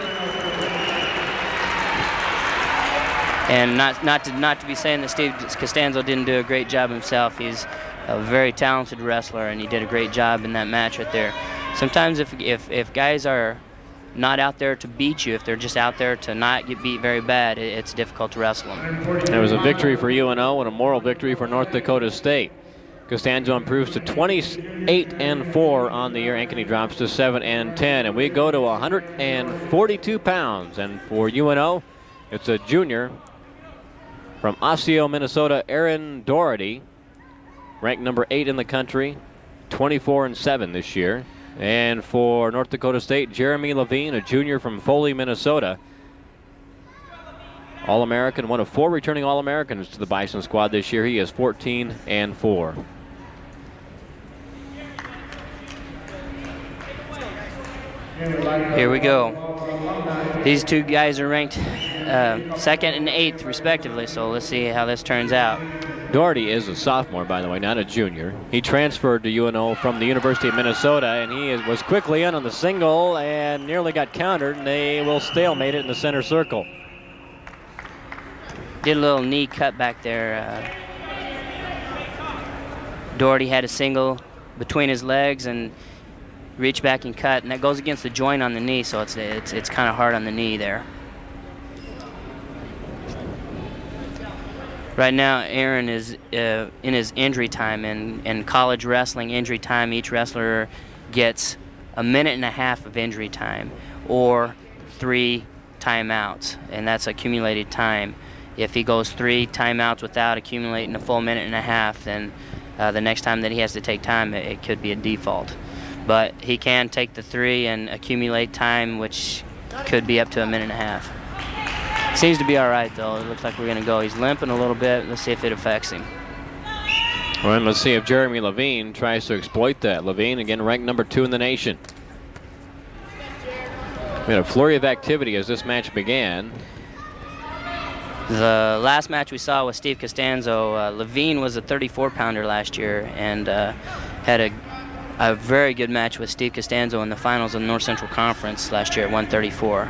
B: And not to be saying that Steve Costanzo didn't do a great job himself. He's a very talented wrestler, and he did a great job in that match right there. Sometimes if guys are not out there to beat you, if they're just out there to not get beat very bad, it's difficult to wrestle them.
A: It was a victory for UNO and a moral victory for North Dakota State. Costanzo improves to 28-4 on the year. Ankeny drops to 7-10, and we go to 142 pounds. And for UNO, it's a junior from Osseo, Minnesota, Aaron Doherty, ranked number 8 in the country, 24-7 this year. And for North Dakota State, Jeremy Levine, a junior from Foley, Minnesota, All-American, one of 4 returning All-Americans to the Bison squad this year. He is 14-4.
B: Here we go. These two guys are ranked 2nd and 8th respectively, so let's see how this turns out.
A: Doherty is a sophomore, by the way, not a junior. He transferred to UNO from the University of Minnesota, and he was quickly in on the single and nearly got countered, and they will stalemate it in the center circle.
B: Did a little knee cut back there. Doherty had a single between his legs and reached back and cut, and that goes against the joint on the knee, so it's kind of hard on the knee there. Right now, Aaron is in his injury time. In college wrestling injury time, each wrestler gets 1.5 minutes of injury time or 3 timeouts, and that's accumulated time. If he goes 3 timeouts without accumulating a full 1.5 minutes, then the next time that he has to take time, it could be a default. But he can take the 3 and accumulate time, which could be up to 1.5 minutes. Seems to be all right, though. It looks like we're going to go. He's limping a little bit. Let's see if it affects him.
A: Well, and let's see if Jeremy Levine tries to exploit that. Levine, again, ranked number 2 in the nation. We had a flurry of activity as this match began.
B: The last match we saw was Steve Costanzo. Levine was a 34-pounder last year and had a very good match with Steve Costanzo in the finals of the North Central Conference last year at 134.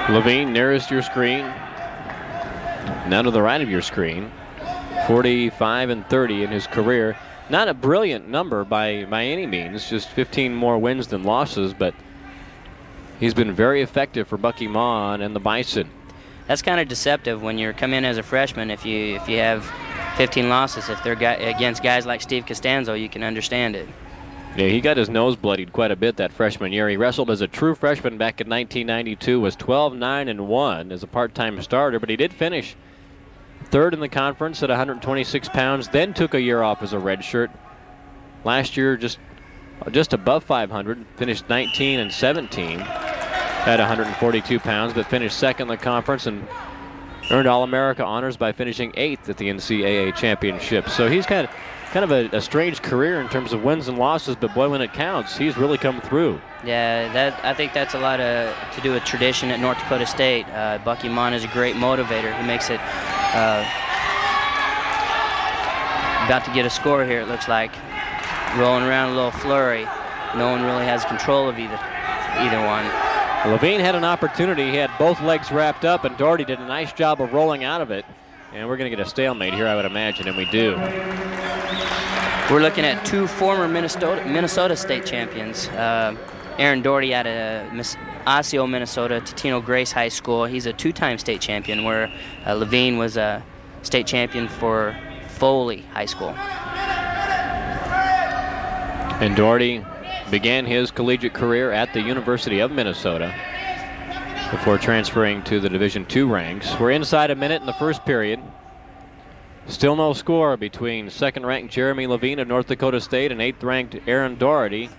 A: Levine nearest your screen. Now to the right of your screen. 45 and 30 in his career. Not a brilliant number by any means, just 15 more wins than losses, but he's been very effective for Bucky Maughan and the Bison.
B: That's kind of deceptive when you come in as a freshman. If you have 15 losses, if they're against guys like Steve Costanzo, you can understand it.
A: Yeah, he got his nose bloodied quite a bit that freshman year. He wrestled as a true freshman back in 1992, was 12-9-1 as a part-time starter, but he did finish 3rd in the conference at 126 pounds, then took a year off as a redshirt. Last year, just above 500, finished 19-17 at 142 pounds, but finished 2nd in the conference and earned All-America honors by finishing 8th at the NCAA championship. So he's kind of a strange career in terms of wins and losses, but boy, when it counts, he's really come through.
B: Yeah, I think that's a lot to do with tradition at North Dakota State. Bucky Maughan is a great motivator. He makes it about to get a score here, it looks like. Rolling around a little flurry. No one really has control of either one.
A: Levine had an opportunity. He had both legs wrapped up, and Doherty did a nice job of rolling out of it. And we're going to get a stalemate here, I would imagine, and we do.
B: We're looking at 2 former Minnesota State champions. Aaron Doherty out of Osseo, Minnesota, Totino Grace High School. He's a 2-time state champion, where Levine was a state champion for Foley High School.
A: And Doherty began his collegiate career at the University of Minnesota before transferring to the Division II ranks. We're inside a minute in the first period. Still no score between 2nd-ranked Jeremy Levine of North Dakota State and 8th-ranked Aaron Doherty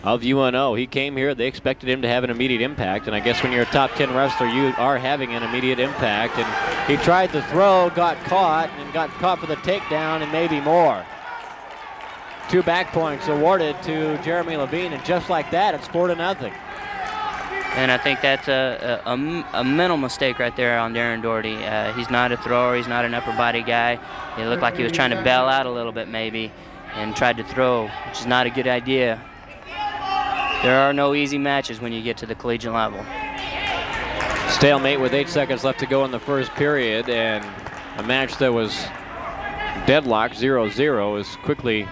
A: of UNO. He came here. They expected him to have an immediate impact, and I guess when you're a top 10 wrestler, you are having an immediate impact. And he tried to throw, got caught for the takedown and maybe more. 2 back points awarded to Jeremy Levine, and just like that, it's 4-0.
B: And I think that's a mental mistake right there on Aaron Doherty. He's not a thrower. He's not an upper body guy. It looked like he was trying to bail out a little bit maybe and tried to throw, which is not a good idea. There are no easy matches when you get to the collegiate level.
A: Stalemate with 8 seconds left to go in the first period, and a match that was deadlocked 0-0 is quickly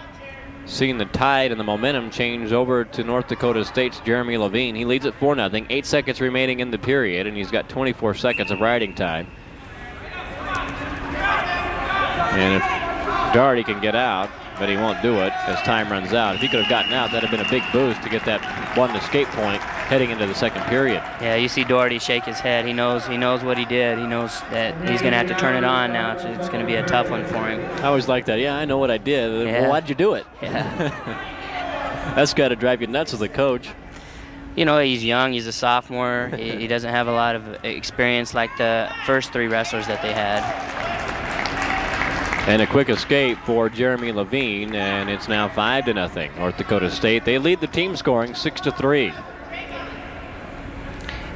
A: seeing the tide and the momentum change over to North Dakota State's Jeremy Levine. He leads at 4-0, 8 seconds remaining in the period, and he's got 24 seconds of riding time. And if Doherty can get out, but he won't do it as time runs out. If he could have gotten out, that'd have been a big boost to get that one escape point heading into the second period.
B: Yeah, you see Doherty shake his head. He knows what he did. He knows that he's going to have to turn it on now. It's going to be a tough one for him.
A: I always like that. Yeah, I know what I did.
B: Yeah.
A: Well, why'd you do it?
B: Yeah.
A: That's got to drive you nuts as a coach.
B: You know, he's young. He's a sophomore. He doesn't have a lot of experience like the first 3 wrestlers that they had.
A: And a quick escape for Jeremy Levine, and it's now 5-0. North Dakota State. They lead the team scoring 6-3.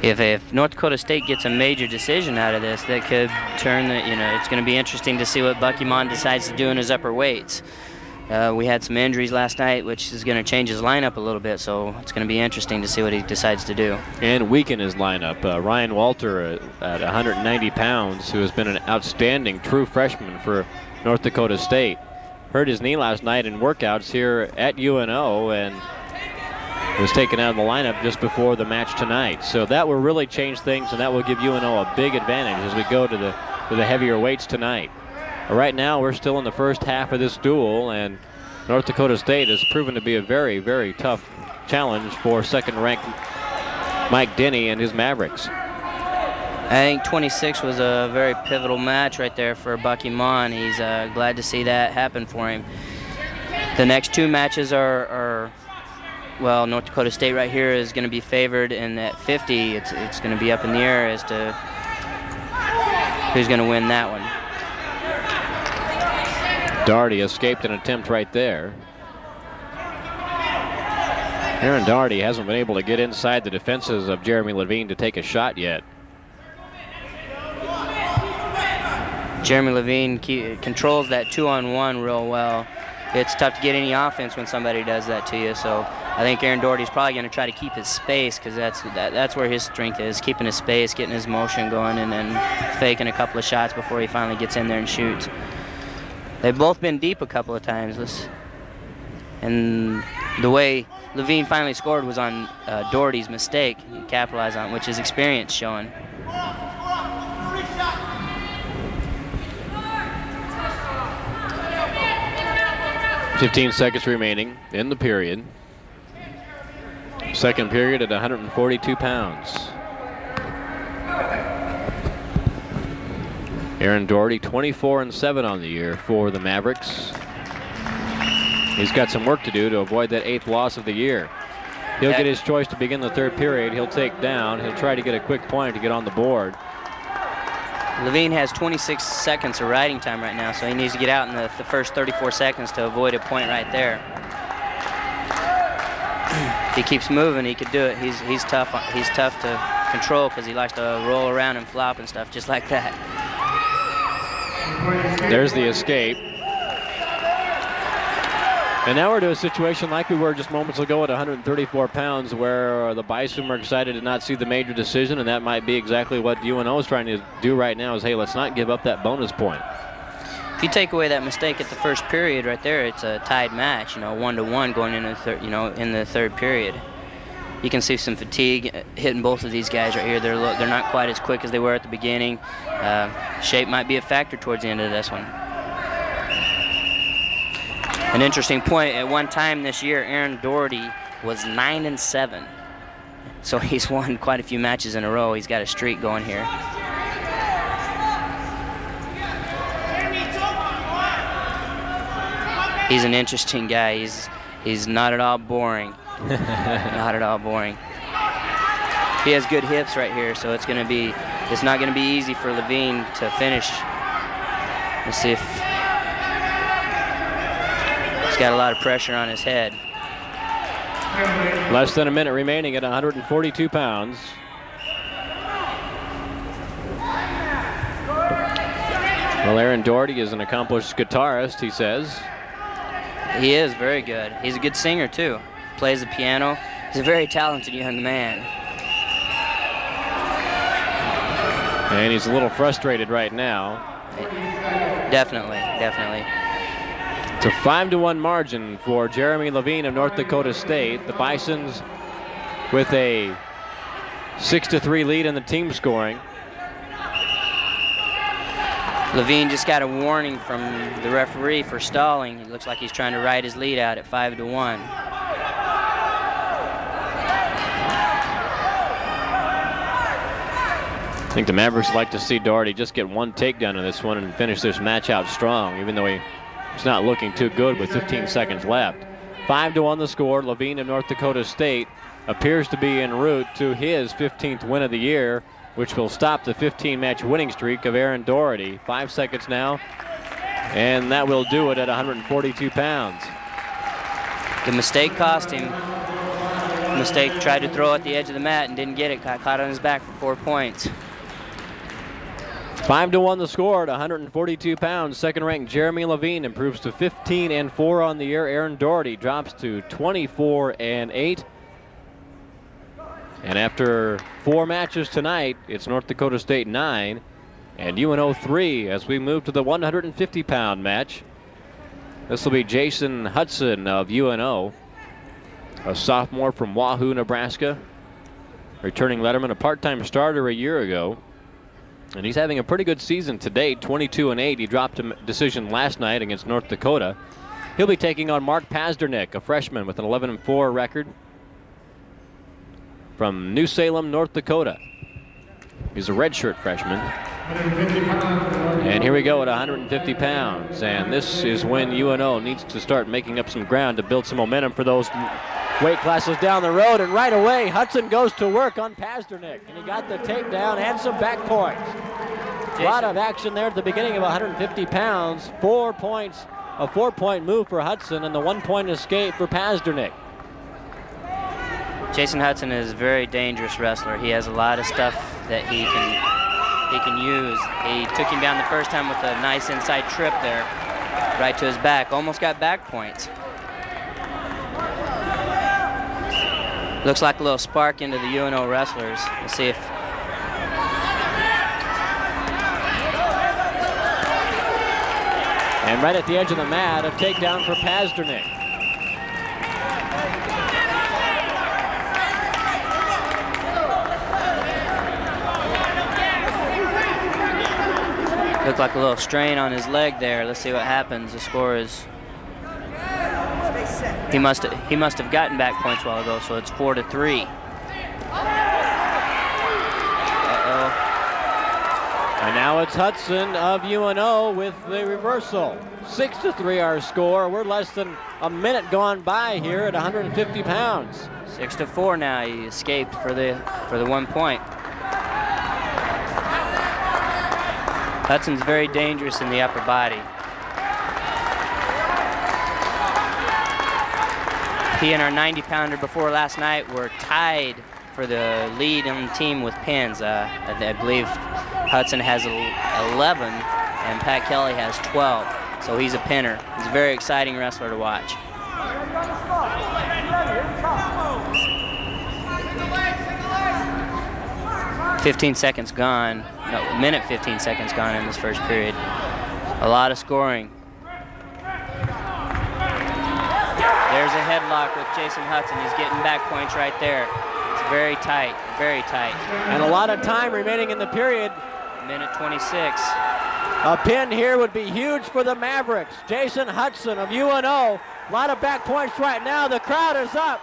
B: If North Dakota State gets a major decision out of this, that could turn the, it's going to be interesting to see what Bucky Mon decides to do in his upper weights. We had some injuries last night, which is going to change his lineup a little bit, so it's going to be interesting to see what he decides to do.
A: And weaken his lineup. Ryan Walter at 190 pounds, who has been an outstanding true freshman for North Dakota State. Hurt his knee last night in workouts here at UNO and was taken out of the lineup just before the match tonight. So that will really change things, and that will give UNO a big advantage as we go to the heavier weights tonight. Right now, we're still in the first half of this duel, and North Dakota State has proven to be a very, very tough challenge for second-ranked Mike Denny and his Mavericks.
B: I think 26 was a very pivotal match right there for Bucky Mon. He's glad to see that happen for him. The next two matches are well, North Dakota State right here is going to be favored, and at 50, it's going to be up in the air as to who's going to win that one.
A: Doherty escaped an attempt right there. Aaron Doherty hasn't been able to get inside the defenses of Jeremy Levine to take a shot yet.
B: Jeremy Levine controls that 2-on-1 real well. It's tough to get any offense when somebody does that to you, so I think Aaron Doherty's probably going to try to keep his space, because that's where his strength is, keeping his space, getting his motion going, and then faking a couple of shots before he finally gets in there and shoots. They've both been deep a couple of times. And the way Levine finally scored was on Doherty's mistake. He capitalized on it, which is experience showing.
A: "15 seconds remaining in the period. Second period at 142 pounds. Aaron Doherty, 24-7 on the year for the Mavericks. He's got some work to do to avoid that 8th loss of the year. He'll get his choice to begin the third period. He'll take down. He'll try to get a quick point to get on the board.
B: Levine has 26 seconds of riding time right now, so he needs to get out in the first 34 seconds to avoid a point right there. If he keeps moving, he could do it. He's tough. He's tough to control because he likes to roll around and flop and stuff just like that.
A: There's the escape. And now we're to a situation like we were just moments ago at 134 pounds, where the Bison were excited to not see the major decision, and that might be exactly what UNO is trying to do right now is, hey, let's not give up that bonus point.
B: If you take away that mistake at the first period right there, it's a tied match, 1-1 going into in the third period. You can see some fatigue hitting both of these guys right here. They're not quite as quick as they were at the beginning. Shape might be a factor towards the end of this one. An interesting point, at one time this year, Aaron Doherty was 9-7. So he's won quite a few matches in a row. He's got a streak going here. He's an interesting guy. He's not at all boring. Not at all boring. He has good hips right here, so it's not gonna be easy for Levine to finish. Let's see if he's got a lot of pressure on his head.
A: Less than a minute remaining at 142 pounds. Well, Aaron Doherty is an accomplished guitarist, he says.
B: He is very good. He's a good singer too. Plays the piano. He's a very talented young man.
A: And he's a little frustrated right now.
B: Definitely.
A: It's a 5-1 margin for Jeremy Levine of North Dakota State. The Bisons with a 6-3 lead in the team scoring.
B: Levine just got a warning from the referee for stalling. It looks like he's trying to ride his lead out at 5-1.
A: I think the Mavericks like to see Doherty just get one takedown in this one and finish this match out strong, even though he's not looking too good with 15 seconds left. 5-1 the score. Levine of North Dakota State appears to be en route to his 15th win of the year, which will stop the 15-match winning streak of Aaron Doherty. 5 seconds now And that will do it at 142 pounds.
B: The mistake cost him. Mistake, tried to throw at the edge of the mat and didn't get it. Got caught on his back for 4 points.
A: 5-1 the score at 142 pounds. Second-ranked Jeremy Levine improves to 15-4 on the year. Aaron Doherty drops to 24-8. And after 4 matches tonight, it's North Dakota State 9 and UNO 3 as we move to the 150-pound match. This will be Jason Hudson of UNO, a sophomore from Wahoo, Nebraska, returning letterman, a part-time starter a year ago. And he's having a pretty good season to date, 22-8. He dropped a decision last night against North Dakota. He'll be taking on Mark Pazdernick, a freshman with an 11-4 record from New Salem, North Dakota. He's a redshirt freshman. And here we go at 150 pounds. And this is when UNO needs to start making up some ground to build some momentum for those weight classes down the road. And right away, Hudson goes to work on Pazdernick. And he got the takedown and some back points. A lot of action there at the beginning of 150 pounds. 4 points, a 4-point move for Hudson and the 1-point escape for Pazdernick.
B: Jason Hudson is a very dangerous wrestler. He has a lot of stuff that he can use. He took him down the first time with a nice inside trip there, right to his back. Almost got back points. Looks like a little spark into the UNO wrestlers. We'll see if...
A: And right at the edge of the mat, a takedown for Pazdernick.
B: Looked like a little strain on his leg there. Let's see what happens. The score is... He must have gotten back points a while ago, so it's 4-3.
A: And now it's Hudson of UNO with the reversal. 6-3 our score. We're less than a minute gone by here at 150 pounds.
B: 6-4 now. He escaped for the 1 point. Hudson's very dangerous in the upper body. He and our 90-pounder before last night were tied for the lead on the team with pins. I believe Hudson has 11 and Pat Kelly has 12. So he's a pinner. He's a very exciting wrestler to watch. "15 seconds gone. No, minute 15 seconds gone in this first period. A lot of scoring. There's a headlock with Jason Hudson. He's getting back points right there. It's very tight, very tight.
A: And a lot of time remaining in the period.
B: Minute 26.
A: A pin here would be huge for the Mavericks. Jason Hudson of UNO. A lot of back points right now. The crowd is up.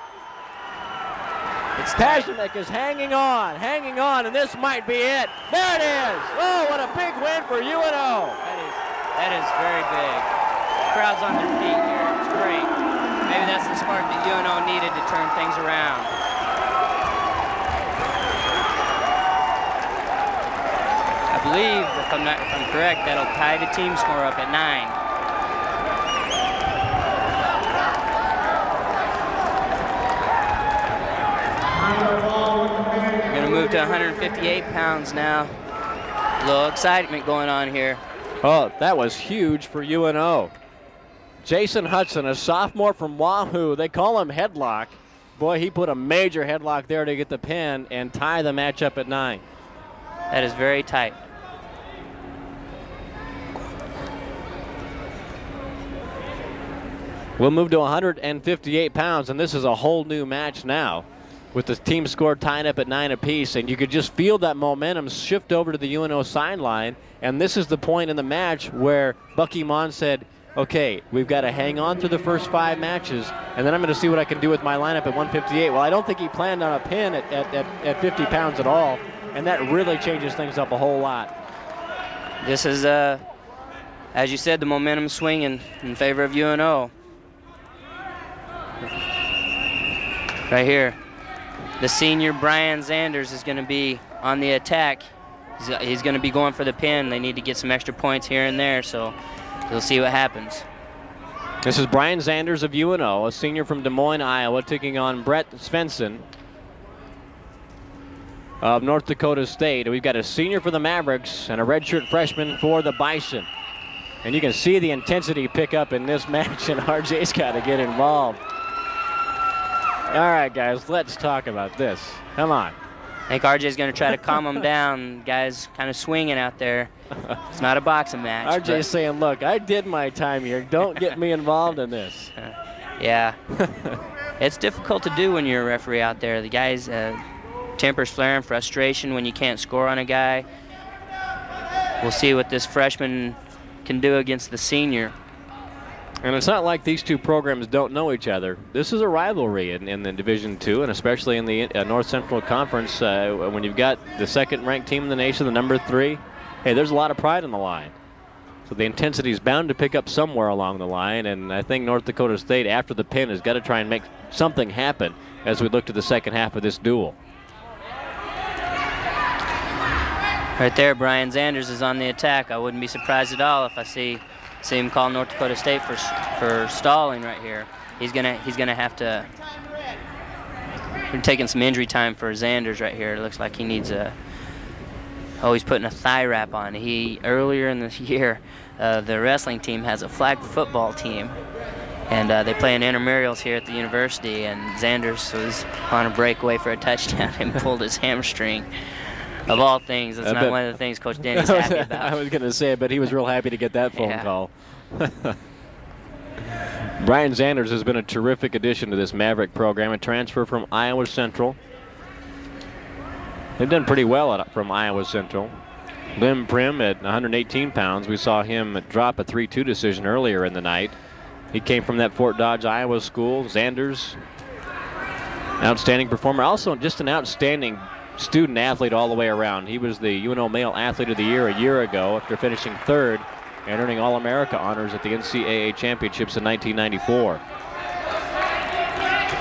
A: Pazdernick is hanging on, and this might be it. There it is. Oh, what a big win for UNO.
B: That is very big. The crowd's on their feet here. It's great. Maybe that's the spark that UNO needed to turn things around. I believe, if I'm correct, that'll tie the team score up at 9. We're going to move to 158 pounds now. A little excitement going on here.
A: Oh, that was huge for UNO. Jason Hudson, a sophomore from Wahoo. They call him Headlock. Boy, he put a major headlock there to get the pin and tie the match up at 9.
B: That is very tight.
A: We'll move to 158 pounds, and this is a whole new match now, with the team score tied up at 9 apiece, and you could just feel that momentum shift over to the UNO sideline. And this is the point in the match where Bucky Mon said, okay, we've got to hang on through the first 5 matches, and then I'm going to see what I can do with my lineup at 158. Well, I don't think he planned on a pin at 50 pounds at all, and that really changes things up a whole lot.
B: This is, as you said, the momentum swinging in favor of UNO. Right here. The senior Brian Zanders is going to be on the attack. He's going to be going for the pin. They need to get some extra points here and there, so we'll see what happens.
A: This is Brian Zanders of UNO, a senior from Des Moines, Iowa, taking on Brett Svensson of North Dakota State. We've got a senior for the Mavericks and a redshirt freshman for the Bison. And you can see the intensity pick up in this match, and RJ's got to get involved. All right, guys, let's talk about this. Come on.
B: I think RJ's going to try to calm him down. Guys kind of swinging out there. It's not a boxing match.
A: RJ's saying, look, I did my time here. Don't get me involved in this.
B: Yeah. It's difficult to do when you're a referee out there. The guy's temper's flaring, frustration when you can't score on a guy. We'll see what this freshman can do against the senior.
A: And it's not like these two programs don't know each other. This is a rivalry in the Division II, and especially in the North Central Conference. When you've got the second-ranked team in the nation, the number 3, hey, there's a lot of pride on the line. So the intensity is bound to pick up somewhere along the line, and I think North Dakota State, after the pin, has got to try and make something happen as we look to the second half of this duel.
B: Right there, Brian Zanders is on the attack. I wouldn't be surprised at all if I see him call North Dakota State for stalling right here. He's gonna have to. We're taking some injury time for Zanders right here. It looks like he needs a. Oh, he's putting a thigh wrap on. Earlier in this year, the wrestling team has a flag football team, and they play in intramurals here at the university. And Zanders was on a breakaway for a touchdown and pulled his hamstring. Of all things, that's not one of the things Coach Danny's happy about.
A: I was going to say, but he was real happy to get that phone call. Brian Zanders has been a terrific addition to this Maverick program, a transfer from Iowa Central. They've done pretty well from Iowa Central. Lim Prim at 118 pounds. We saw him drop a 3-2 decision earlier in the night. He came from that Fort Dodge, Iowa school. Zanders, outstanding performer. Also just an outstanding student athlete all the way around. He was the UNO Male Athlete of the Year a year ago after finishing 3rd and earning All-America honors at the NCAA Championships in 1994.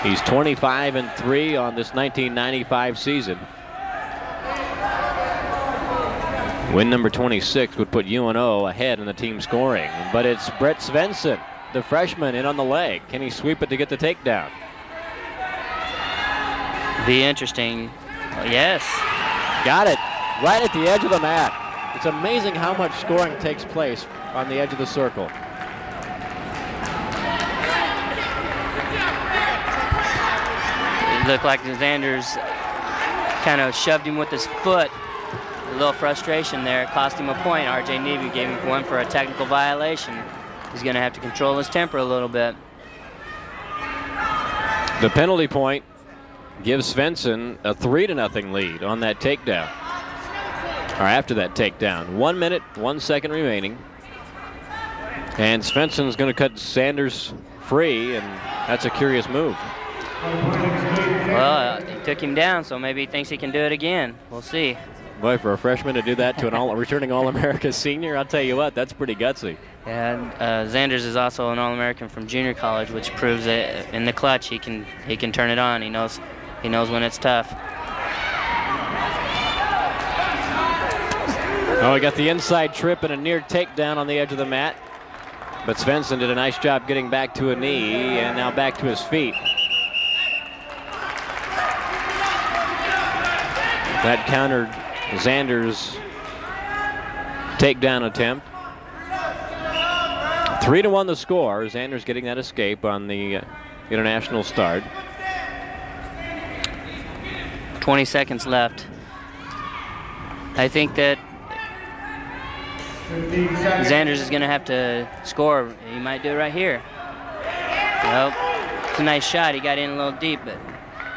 A: He's 25-3 on this 1995 season. Win number 26 would put UNO ahead in the team scoring, but it's Brett Svensson, the freshman, in on the leg. Can he sweep it to get the takedown?
B: Be interesting. Yes.
A: Got it. Right at the edge of the mat. It's amazing how much scoring takes place on the edge of the circle.
B: It looked like Zanders kind of shoved him with his foot. A little frustration there. It cost him a point. RJ Nevy gave him one for a technical violation. He's going to have to control his temper a little bit.
A: The penalty point gives Svensson a 3-0 lead on that takedown. Or after that takedown. 1 minute, 1 second remaining. And Svensson's going to cut Zanders free, and that's a curious move.
B: Well, he took him down, so maybe he thinks he can do it again. We'll see.
A: Boy, for a freshman to do that to an returning All-America senior, I'll tell you what, that's pretty gutsy.
B: And Zanders is also an All-American from junior college, which proves that in the clutch he can turn it on. He knows when it's tough.
A: Oh, he got the inside trip and a near takedown on the edge of the mat. But Svensson did a nice job getting back to a knee and now back to his feet. That countered Zanders' takedown attempt. 3-1 the score. Zanders getting that escape on the international start.
B: 20 seconds left. I think that Zanders is going to have to score. He might do it right here. Nope. It's a nice shot. He got in a little deep, but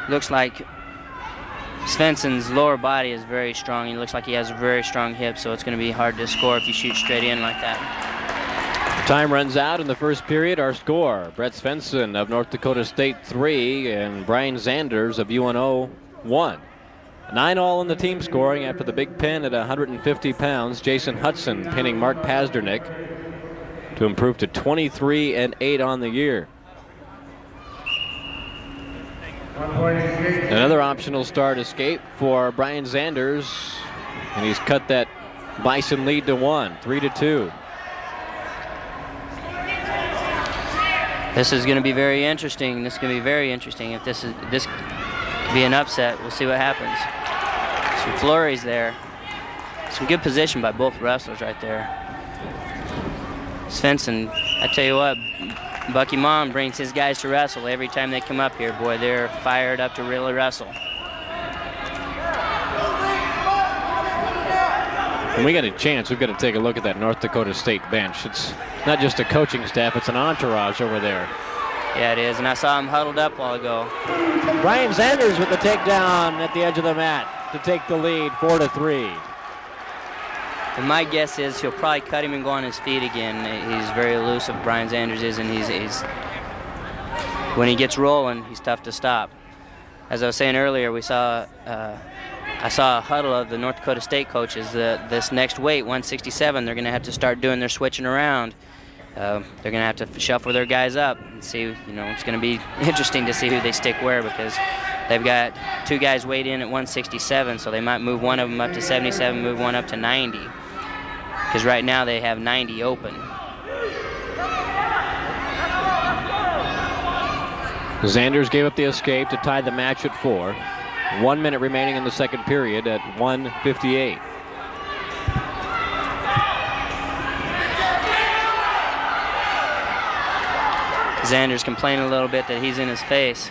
B: looks like Svensson's lower body is very strong. He looks like he has a very strong hip, so it's going to be hard to score if you shoot straight in like that.
A: Time runs out in the first period. Our score, Brett Svensson of North Dakota State 3 and Brian Zanders of UNO 1. 9-all in the team scoring after the big pin at 150 pounds. Jason Hudson pinning Mark Pazdernick to improve to 23-8 on the year. Another optional start escape for Brian Zanders And he's cut that Bison lead to 1, 3-2.
B: This is going to be very interesting. This is going to be very interesting. If this could be an upset, we'll see what happens. Some flurries there. Some good position by both wrestlers right there. Svensson, I tell you what, Bucky Mom brings his guys to wrestle every time they come up here. Boy, they're fired up to really wrestle.
A: When we get a chance, we've got to take a look at that North Dakota State bench. It's not just a coaching staff, it's an entourage over there.
B: Yeah, it is, and I saw him huddled up a while ago.
A: Brian Sanders with the takedown at the edge of the mat to take the lead, 4-3.
B: And my guess is he'll probably cut him and go on his feet again. He's very elusive, Brian Sanders is, and he's when he gets rolling, he's tough to stop. As I was saying earlier, I saw a huddle of the North Dakota State coaches. This next weight, 167, they're going to have to start doing their switching around. They're going to have to shuffle their guys up and see, it's going to be interesting to see who they stick where, because they've got 2 guys weighed in at 167, so they might move one of them up to 77, move one up to 90. Because right now they have 90 open.
A: Sanders gave up the escape to tie the match at 4. 1 minute remaining in the second period at 1:58.
B: Sanders complaining a little bit that he's in his face.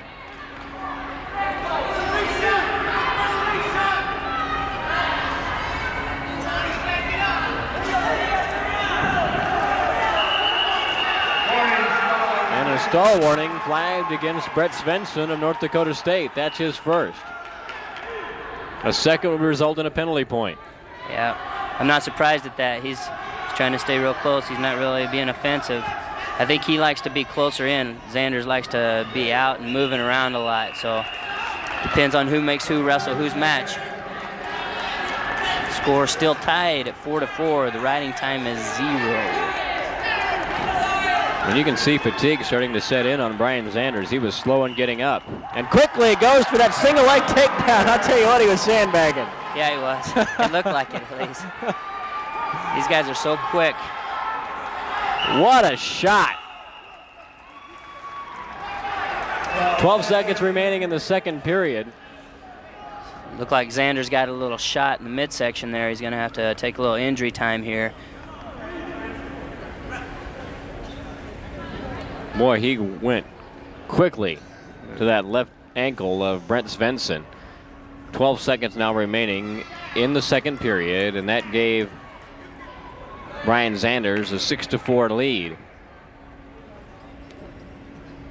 A: And a stall warning flagged against Brett Svensson of North Dakota State. That's his first. A second would result in a penalty point.
B: Yeah, I'm not surprised at that. He's trying to stay real close. He's not really being offensive. I think he likes to be closer in. Sanders likes to be out and moving around a lot. So depends on who makes who wrestle whose match. Score still tied at 4-4. The riding time is 0.
A: And you can see fatigue starting to set in on Brian Sanders. He was slow in getting up. And quickly goes for that single leg takedown. I'll tell you what, he was sandbagging.
B: Yeah, he was. It looked like it, at least. These guys are so quick.
A: What a shot. 12 seconds remaining in the second period.
B: Looked like Sanders got a little shot in the midsection there. He's going to have to take a little injury time here.
A: Boy, he went quickly to that left ankle of Brent Svensson. 12 seconds now remaining in the second period, and that gave Brian Sanders a 6-4 lead.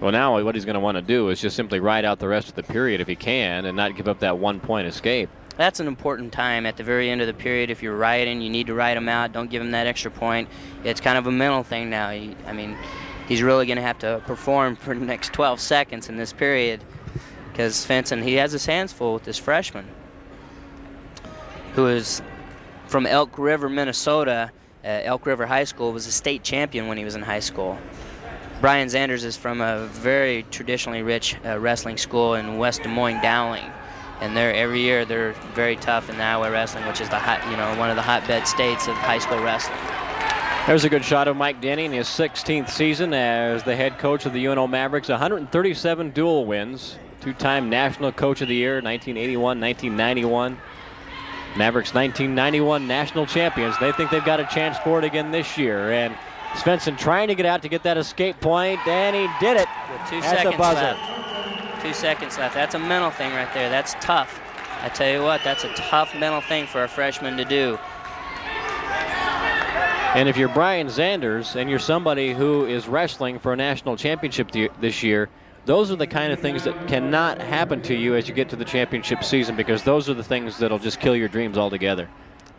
A: Well, now what he's going to want to do is just simply ride out the rest of the period if he can and not give up that 1-point escape.
B: That's an important time at the very end of the period. If you're riding, you need to ride him out. Don't give him that extra point. It's kind of a mental thing now. He's really going to have to perform for the next 12 seconds in this period, because Svensson, he has his hands full with this freshman who is from Elk River, Minnesota. Elk River High School, was a state champion when he was in high school. Brian Sanders is from a very traditionally rich wrestling school in West Des Moines, Dowling. And every year they're very tough in the Iowa wrestling, which is one of the hotbed states of high school wrestling.
A: There's a good shot of Mike Denny in his 16th season as the head coach of the UNO Mavericks. 137 dual wins, 2-time National Coach of the Year, 1981, 1991. Mavericks 1991 national champions. They think they've got a chance for it again this year. And Svensson trying to get out to get that escape point, and he did it.
B: With 2
A: at
B: seconds
A: the buzzer.
B: left. 2 seconds left. That's a mental thing right there. That's tough. I tell you what, that's a tough mental thing for a freshman to do.
A: And if you're Brian Sanders and you're somebody who is wrestling for a national championship this year, those are the kind of things that cannot happen to you as you get to the championship season, because those are the things that'll just kill your dreams altogether.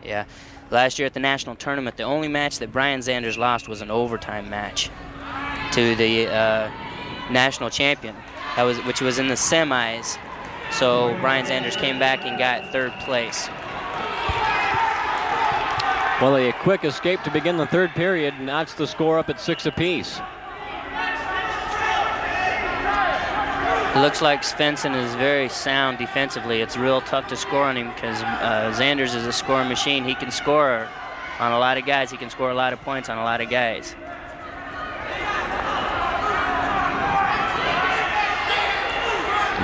B: Yeah. Last year at the national tournament, the only match that Brian Sanders lost was an overtime match to the national champion, which was in the semis. So Brian Sanders came back and got 3rd place.
A: Well, a quick escape to begin the third period knocks the score up at 6 apiece.
B: It looks like Svensson is very sound defensively. It's real tough to score on him because Zanders is a scoring machine. He can score on a lot of guys. He can score a lot of points on a lot of guys.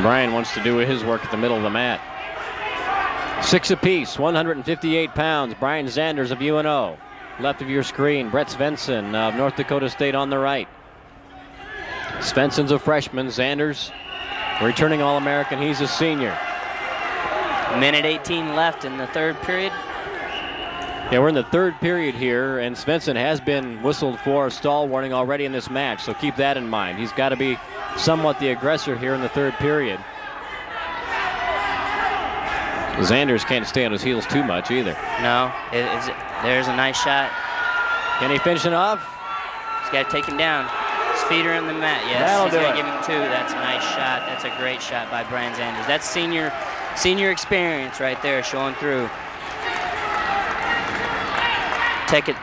A: Brian wants to do his work at the middle of the mat. 6 apiece, 158 pounds. Brian Zanders of UNO. Left of your screen, Brett Svensson of North Dakota State on the right. Svensson's a freshman. Zanders, returning All-American. He's a senior.
B: Minute 18 left in the third period.
A: Yeah, we're in the third period here, and Svensson has been whistled for a stall warning already in this match, so keep that in mind. He's got to be somewhat the aggressor here in the third period. Zanders can't stay on his heels too much either.
B: No, there's a nice shot.
A: Can he finish it off?
B: He's got to take him down. His feet are on the mat, yes.
A: That'll
B: He's
A: do
B: got
A: it.
B: to give him 2. That's a nice shot. That's a great shot by Brian Zanders. That's senior experience right there showing through.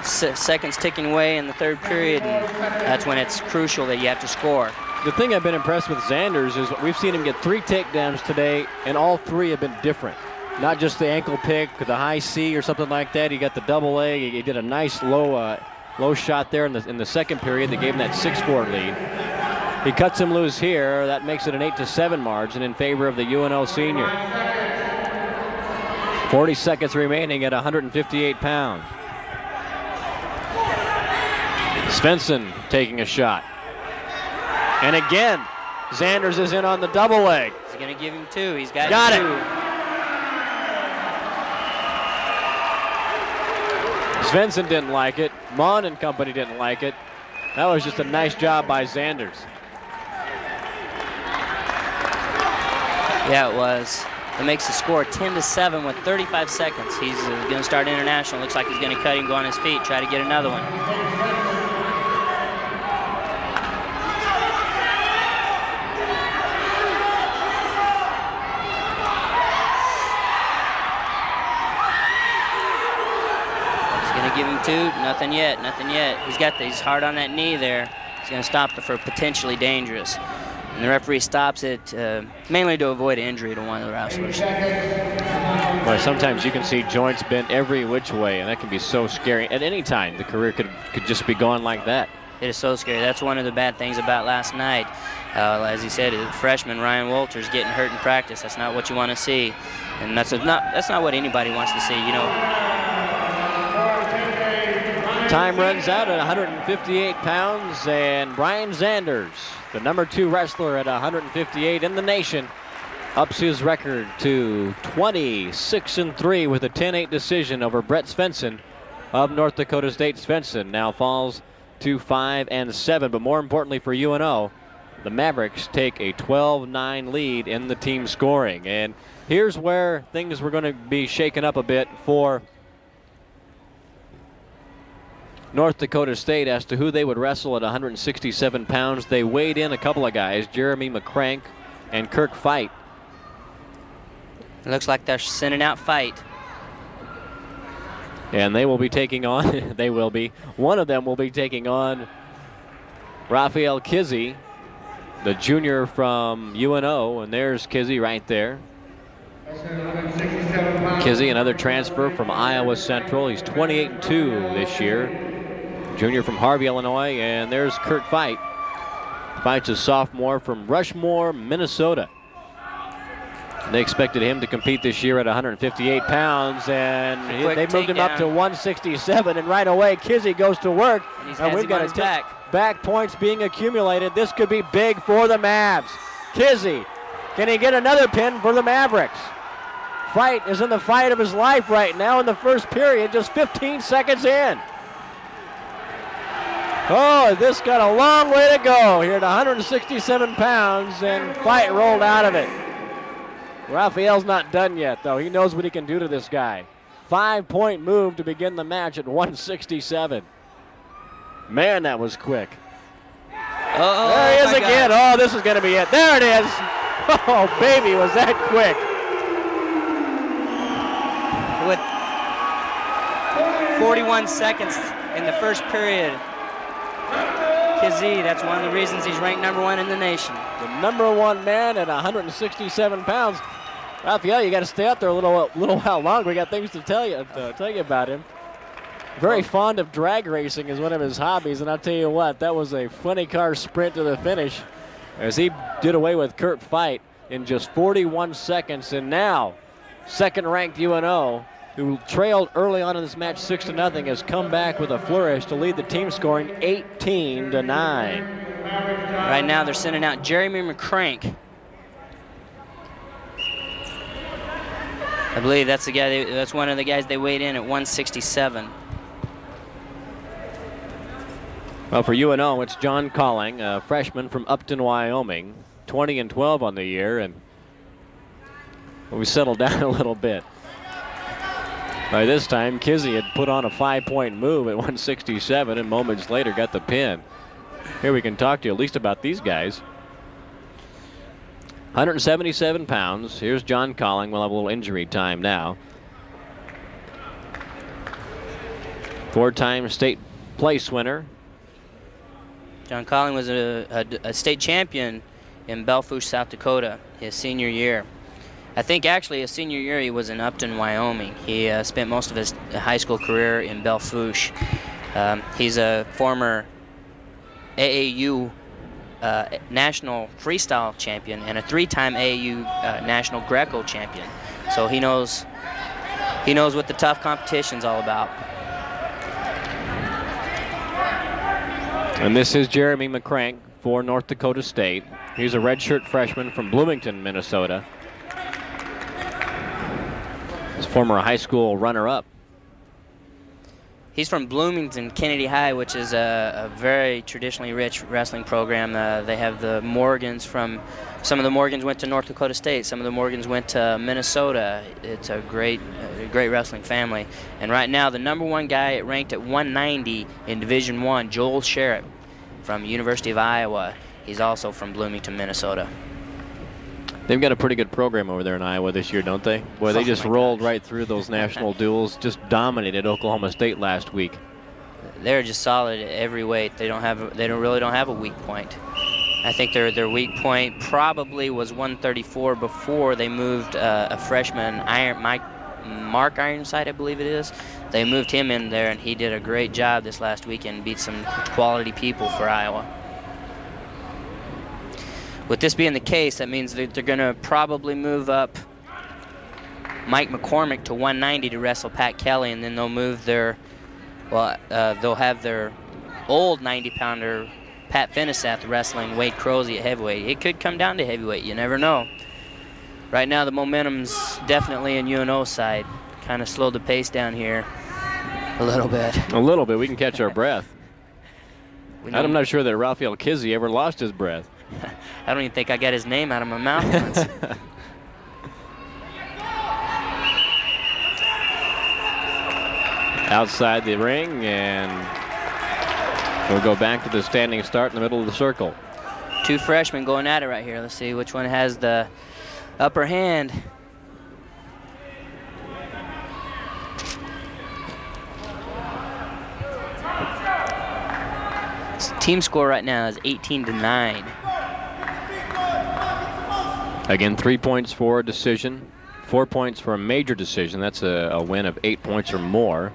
B: Seconds ticking away in the third period, and that's when it's crucial that you have to score.
A: The thing I've been impressed with Zanders is we've seen him get 3 takedowns today, and all 3 have been different. Not just the ankle pick or the high C or something like that. He got the double leg. He did a nice low shot there in the second period that gave him that 6-4 lead. He cuts him loose here. That makes it an 8-7 margin in favor of the UNO senior. 40 seconds remaining at 158 pounds. Svensson taking a shot. And again, Zanders is in on the double leg.
B: He's going to give him 2. He's got 2.
A: Svensson didn't like it. Mon and company didn't like it. That was just a nice job by Zanders.
B: Yeah, it was. It makes the score 10-7 with 35 seconds. He's going to start international. Looks like he's going to cut him, go on his feet, try to get another one. Give him 2, nothing yet. He's hard on that knee there. He's going to stop for potentially dangerous. And the referee stops it mainly to avoid injury to one of the wrestlers.
A: Well, sometimes you can see joints bent every which way, and that can be so scary. At any time, the career could just be gone like that.
B: It is so scary. That's one of the bad things about last night. As he said, the freshman Ryan Walters getting hurt in practice. That's not what you want to see, and that's not what anybody wants to see. You know.
A: Time runs out at 158 pounds, and Brian Zanders, the number 2 wrestler at 158 in the nation, ups his record to 26-3 with a 10-8 decision over Brett Svensson of North Dakota State. Svensson now falls to 5-7, but more importantly for UNO, the Mavericks take a 12-9 lead in the team scoring. And here's where things were going to be shaken up a bit for North Dakota State as to who they would wrestle at 167 pounds. They weighed in a couple of guys, Jeremy McCrank and Kirk Fight.
B: It looks like they're sending out Fight.
A: And they will be taking on, one of them will be taking on Raphael Kizzy, the junior from UNO, and there's Kizzy right there. Kizzy, another transfer from Iowa Central. He's 28-2 this year. Junior from Harvey, Illinois, and there's Kurt Fight. Fight's a sophomore from Rushmore, Minnesota. They expected him to compete this year at 158 pounds, and they moved him up to 167, and right away Kizzy goes to work.
B: And we've got
A: back points being accumulated. This could be big for the Mavs. Kizzy, can he get another pin for the Mavericks? Fight is in the fight of his life right now in the first period, just 15 seconds in. Oh, this got a long way to go here at 167 pounds, and Fight rolled out of it. Raphael's not done yet, though. He knows what he can do to this guy. 5-point move to begin the match at 167. Man, that was quick. There he is again. Oh, this is going to be it. There it is. Oh, baby, was that quick.
B: With 41 seconds in the first period, Kizzy. That's one of the reasons he's ranked #1 in the nation.
A: The #1 man at 167 pounds. Raphael, you got to stay up there a little while longer. We got things to tell you about him. Very fond of drag racing is one of his hobbies, and I'll tell you what, that was a funny car sprint to the finish as he did away with Kurt Feit in just 41 seconds. And now, second-ranked UNO, who trailed early on in this match 6-0, has come back with a flourish to lead the team, scoring 18-9.
B: Right now, they're sending out Jeremy McCrank. I believe that's the guy. That's one of the guys they weighed in at 167.
A: Well, for UNO, it's John Calling, a freshman from Upton, Wyoming, 20-12 on the year, and we settled down a little bit. By this time, Kizzy had put on a 5-point move at 167, and moments later got the pin. Here we can talk to you at least about these guys. 177 pounds. Here's John Calling. We'll have a little injury time now. 4-time state place winner.
B: John Calling was a state champion in Belfouche, South Dakota, his senior year. I think actually his senior year he was in Upton, Wyoming. He spent most of his high school career in Belfouche. He's a former AAU national freestyle champion and a 3-time AAU national Greco champion. So he knows what the tough competition's all about.
A: And this is Jeremy McCrank for North Dakota State. He's a redshirt freshman from Bloomington, Minnesota. He's former high school runner-up.
B: He's from Bloomington Kennedy High, which is a very traditionally rich wrestling program. They have the Morgans some of the Morgans went to North Dakota State. Some of the Morgans went to Minnesota. It's a great wrestling family. And right now, the #1 guy ranked at 190 in Division I, Joel Sherritt from University of Iowa. He's also from Bloomington, Minnesota.
A: They've got a pretty good program over there in Iowa this year, don't they? Boy, they just rolled right through those national duels, just dominated Oklahoma State last week.
B: They're just solid at every weight. They really don't have a weak point. I think their weak point probably was 134 before they moved a freshman, Mark Ironside, I believe it is. They moved him in there, and he did a great job this last weekend, beat some quality people for Iowa. With this being the case, that means that they're going to probably move up Mike McCormick to 190 to wrestle Pat Kelly, and then they'll move they'll have their old 90-pounder Pat Finiseth wrestling Wade Crosey at heavyweight. It could come down to heavyweight. You never know. Right now, the momentum's definitely in UNO's side. Kind of slowed the pace down here a little bit.
A: A little bit. We can catch our breath. I'm not sure that Raphael Kizzy ever lost his breath.
B: I don't even think I got his name out of my mouth once.
A: Outside the ring, and we'll go back to the standing start in the middle of the circle.
B: 2 freshmen going at it right here. Let's see which one has the upper hand. Team score right now is 18-9.
A: Again, 3 points for a decision, 4 points for a major decision. That's a win of 8 points or more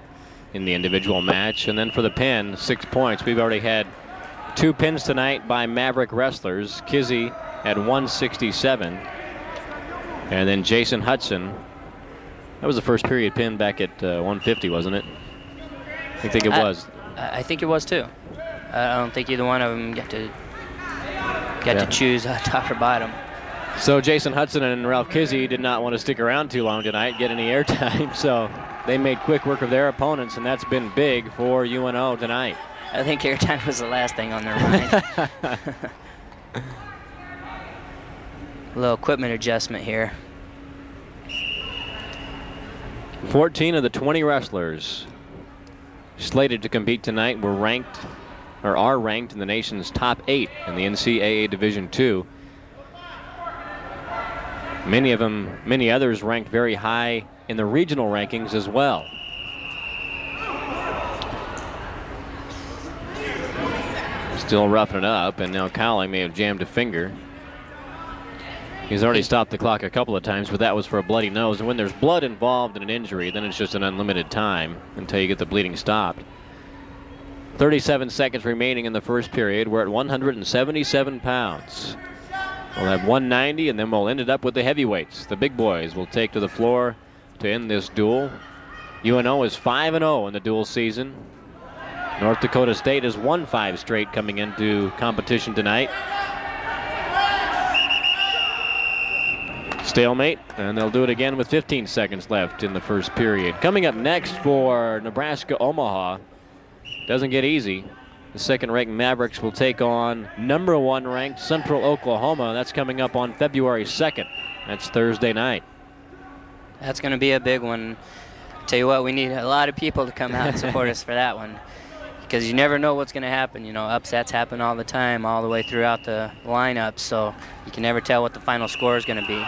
A: in the individual match. And then for the pin, 6 points. We've already had 2 pins tonight by Maverick wrestlers. Kizzy at 167. And then Jason Hudson. That was the first period pin back at 150, wasn't it? I think it was.
B: I think it was too. I don't think either one of them got to choose top or bottom.
A: So Jason Hudson and Ralph Kizzy did not want to stick around too long tonight, get any airtime, so they made quick work of their opponents, and that's been big for UNO tonight.
B: I think airtime was the last thing on their mind. A little equipment adjustment here.
A: 14 of the 20 wrestlers slated to compete tonight are ranked in the nation's top 8 in the NCAA Division II. Many others ranked very high in the regional rankings as well. Still roughing it up, and now Cowling may have jammed a finger. He's already stopped the clock a couple of times, but that was for a bloody nose. And when there's blood involved in an injury, then it's just an unlimited time until you get the bleeding stopped. 37 seconds remaining in the first period. We're at 177 pounds. We'll have 190, and then we'll end it up with the heavyweights. The big boys will take to the floor to end this duel. UNO is 5-0 in the duel season. North Dakota State has won 5 straight coming into competition tonight. Stalemate, and they'll do it again with 15 seconds left in the first period. Coming up next for Nebraska-Omaha, doesn't get easy. The second-ranked Mavericks will take on number 1 ranked Central Oklahoma. That's coming up on February 2nd. That's Thursday night.
B: That's going to be a big one. Tell you what, we need a lot of people to come out and support us for that one, because you never know what's going to happen. You know, upsets happen all the time, all the way throughout the lineup, so you can never tell what the final score is going to be.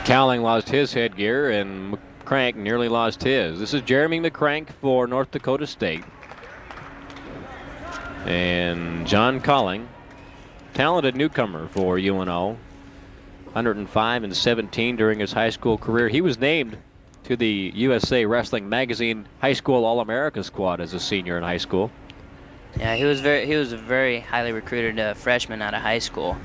A: Cowling lost his headgear, and McCrank nearly lost his. This is Jeremy McCrank for North Dakota State. And John Cowling, talented newcomer for UNO, 105 and 17 during his high school career. He was named to the USA Wrestling Magazine High School All-America squad as a senior in high school.
B: Yeah, he was a very highly recruited freshman out of high school.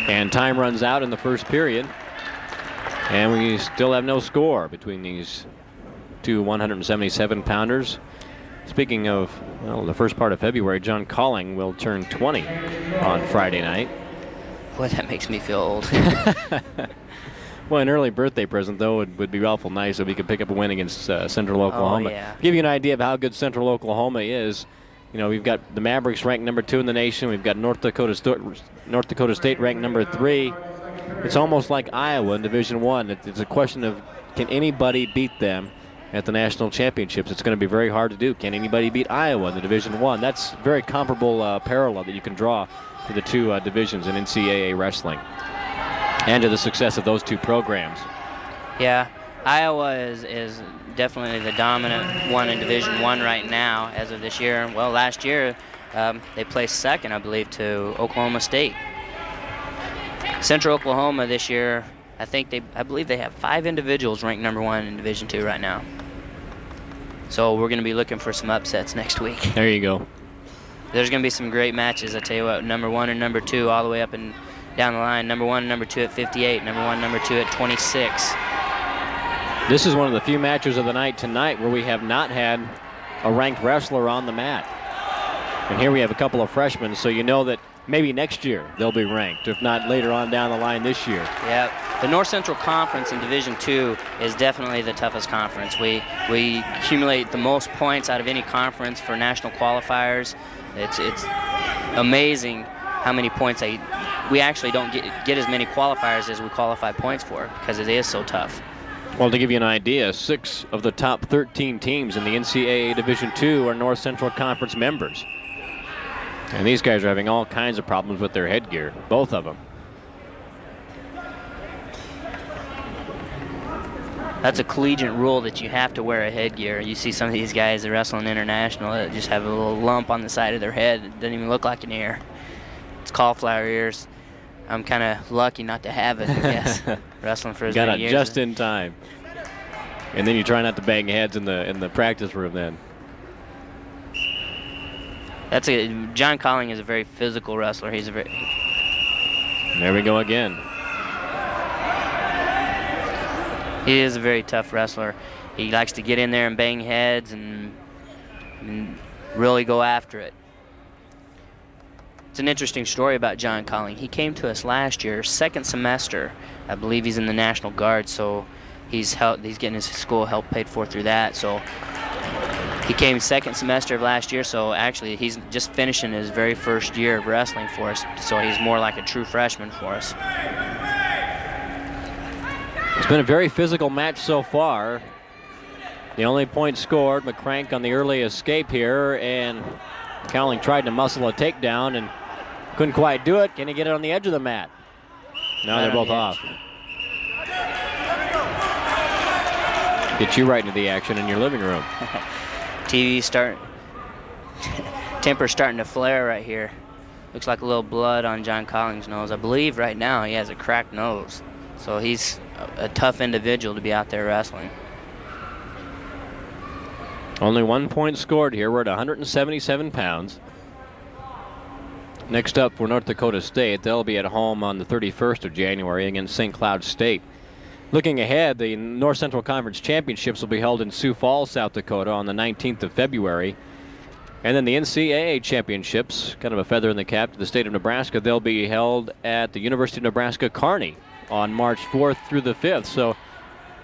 A: And time runs out in the first period, and we still have no score between these two 177-pounders. Speaking of, well, the first part of February, John Cowling will turn 20 on Friday night.
B: Boy, that makes me feel old.
A: Well, an early birthday present, though, would be awful nice if we could pick up a win against Central Oklahoma.
B: Oh, yeah.
A: Give you an idea of how good Central Oklahoma is. You know, we've got the Mavericks ranked number 2 in the nation. We've got North Dakota State ranked number 3. It's almost like Iowa in Division I. It's a question of, can anybody beat them at the national championships? It's going to be very hard to do. Can anybody beat Iowa in the Division I? That's very comparable parallel that you can draw to the two divisions in NCAA wrestling and to the success of those two programs.
B: Yeah, Iowa is definitely the dominant one in Division I right now as of this year. Well, last year they placed second, I believe, to Oklahoma State. Central Oklahoma this year, I believe they have 5 individuals ranked number 1 in Division II right now. So we're going to be looking for some upsets next week.
A: There you go.
B: There's going to be some great matches. I tell you what, number 1 and number 2 all the way up and down the line. Number 1 and number 2 at 58. Number 1 number 2 at 26.
A: This is one of the few matches of the night tonight where we have not had a ranked wrestler on the mat. And here we have a couple of freshmen, so you know that maybe next year they'll be ranked, if not later on down the line this year.
B: Yeah, the North Central Conference in Division II is definitely the toughest conference. We accumulate the most points out of any conference for national qualifiers. It's amazing how many points we actually don't get as many qualifiers as we qualify points for, because it is so tough.
A: Well, to give you an idea, 6 of the top 13 teams in the NCAA Division II are North Central Conference members. And these guys are having all kinds of problems with their headgear, both of them.
B: That's a collegiate rule that you have to wear a headgear. You see some of these guys that wrestle in international that just have a little lump on the side of their head. It doesn't even look like an ear. It's cauliflower ears. I'm kind of lucky not to have it, I guess. Wrestling for as many years.
A: Got it just in time. And then you try not to bang heads in the practice room then.
B: John Cowling is a very physical wrestler.
A: There we go again.
B: He is a very tough wrestler. He likes to get in there and bang heads and really go after it. It's an interesting story about John Cowling. He came to us last year, second semester. I believe he's in the National Guard, so he's getting his school help paid for through that. So he came second semester of last year, so actually he's just finishing his very first year of wrestling for us, so he's more like a true freshman for us.
A: It's been a very physical match so far. The only point scored, McCrank on the early escape here, and Cowling tried to muscle a takedown and couldn't quite do it. Can he get it on the edge of the mat? No, they're both off. Get you right into the action in your living room.
B: TV start. temper's starting to flare right here. Looks like a little blood on John Collins' nose. I believe right now he has a cracked nose. So he's a tough individual to be out there wrestling.
A: Only 1 point scored here. We're at 177 pounds. Next up for North Dakota State, they'll be at home on the 31st of January against St. Cloud State. Looking ahead, the North Central Conference Championships will be held in Sioux Falls, South Dakota on the 19th of February. And then the NCAA Championships, kind of a feather in the cap to the state of Nebraska, they'll be held at the University of Nebraska Kearney on March 4th through the 5th. So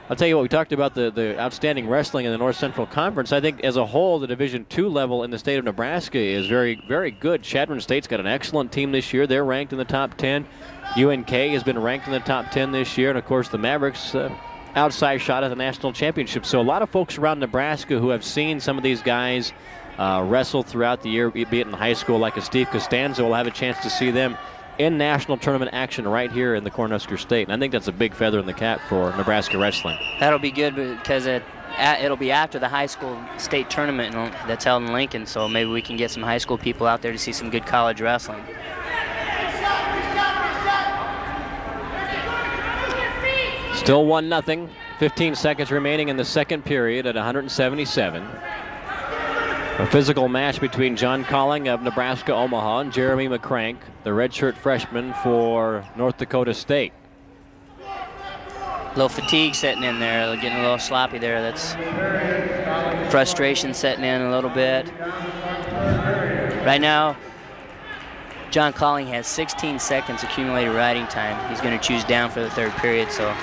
A: I'll tell you what, we talked about the outstanding wrestling in the North Central Conference. I think as a whole, the Division II level in the state of Nebraska is very, very good. Chadron State's got an excellent team this year. They're ranked in the top 10. UNK has been ranked in the top 10 this year. And, of course, the Mavericks, outside shot at the national championship. So a lot of folks around Nebraska who have seen some of these guys wrestle throughout the year, be it in high school like a Steve Costanza, will have a chance to see them in national tournament action right here in the Cornhusker State. And I think that's a big feather in the cap for Nebraska wrestling.
B: That'll be good because it'll be after the high school state tournament that's held in Lincoln, so maybe we can get some high school people out there to see some good college wrestling.
A: Still 1-0. 15 seconds remaining in the second period at 177. A physical match between John Colling of Nebraska Omaha and Jeremy McCrank, the redshirt freshman for North Dakota State.
B: A little fatigue setting in there, getting a little sloppy there. That's frustration setting in a little bit. Right now, John Colling has 16 seconds accumulated riding time. He's going to choose down for the third period, so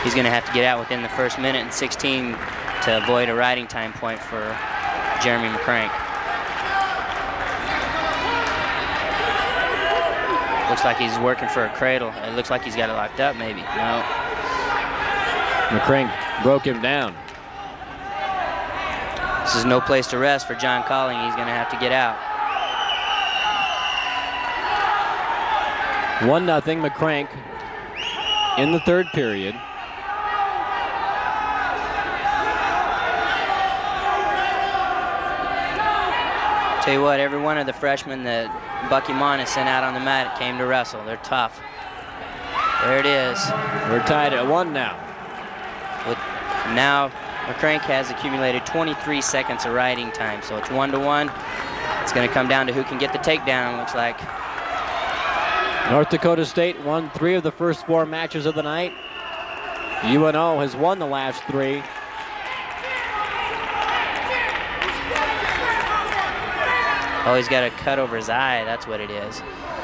B: he's going to have to get out within the first minute and 16 to avoid a riding time point for Jeremy McCrank. Looks like he's working for a cradle. It looks like he's got it locked up, maybe. No.
A: McCrank broke him down.
B: This is no place to rest for John Colling. He's going to have to get out.
A: 1-0 McCrank in the third period.
B: Tell you what, every one of the freshmen that Bucky Mon has sent out on the mat came to wrestle. They're tough. There it is.
A: We're tied at 1 now.
B: Now McCrank has accumulated 23 seconds of riding time, so it's 1-1. It's going to come down to who can get the takedown, looks like.
A: North Dakota State won 3 of the first 4 matches of the night. UNO has won the last 3.
B: Oh, he's got a cut over his eye. That's what it is.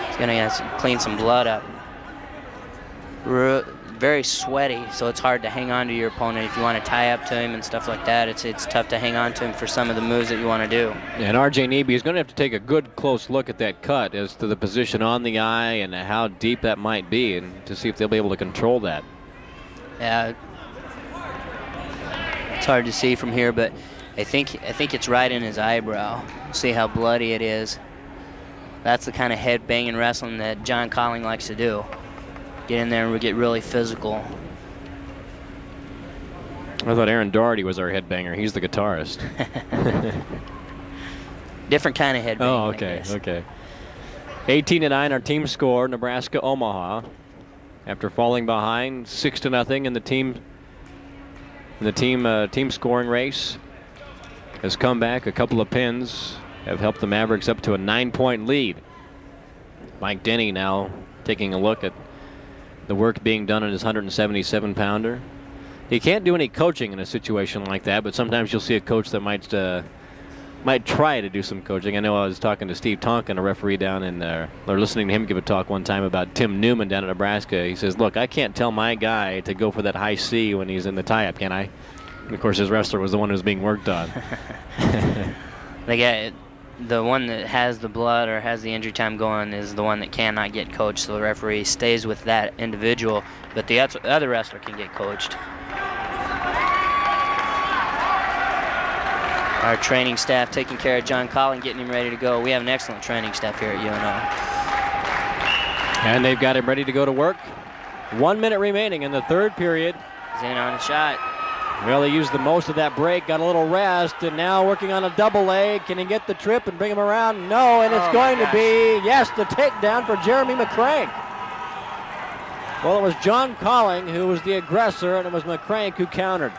B: He's going to have to clean some blood up. Very sweaty, so it's hard to hang on to your opponent. If you want to tie up to him and stuff like that, it's tough to hang on to him for some of the moves that you want to do.
A: And R.J. Neby is going to have to take a good close look at that cut as to the position on the eye and how deep that might be, and to see if they'll be able to control that.
B: Yeah, it's hard to see from here, but I think it's right in his eyebrow. See how bloody it is. That's the kind of head banging wrestling that John Colling likes to do. Get in there and we get really physical.
A: I thought Aaron Doherty was our headbanger. He's the guitarist.
B: Different kind of headbang.
A: Oh, okay, okay. 18-9 our team score. Nebraska Omaha, after falling behind 6-0 in the team scoring race, has come back. A couple of pins have helped the Mavericks up to a 9-point lead. Mike Denny now taking a look at the work being done on his 177-pounder. He can't do any coaching in a situation like that, but sometimes you'll see a coach that might try to do some coaching. I know I was talking to Steve Tonkin, a referee down in or listening to him give a talk one time about Tim Newman down at Nebraska. He says, look, I can't tell my guy to go for that high C when he's in the tie-up, can I? And of course, his wrestler was the one who was being worked on.
B: The one that has the blood or has the injury time going is the one that cannot get coached, so the referee stays with that individual, but the other wrestler can get coached. Our training staff taking care of John Colling, getting him ready to go. We have an excellent training staff here at UNO.
A: And they've got him ready to go to work. 1 minute remaining in the third period.
B: He's in on a shot.
A: Well, he used the most of that break, got a little rest, and now working on a double leg. Can he get the trip and bring him around? No, and it's going to be, yes, the takedown for Jeremy McCrank. Well, it was John Colling who was the aggressor, and it was McCrank who countered.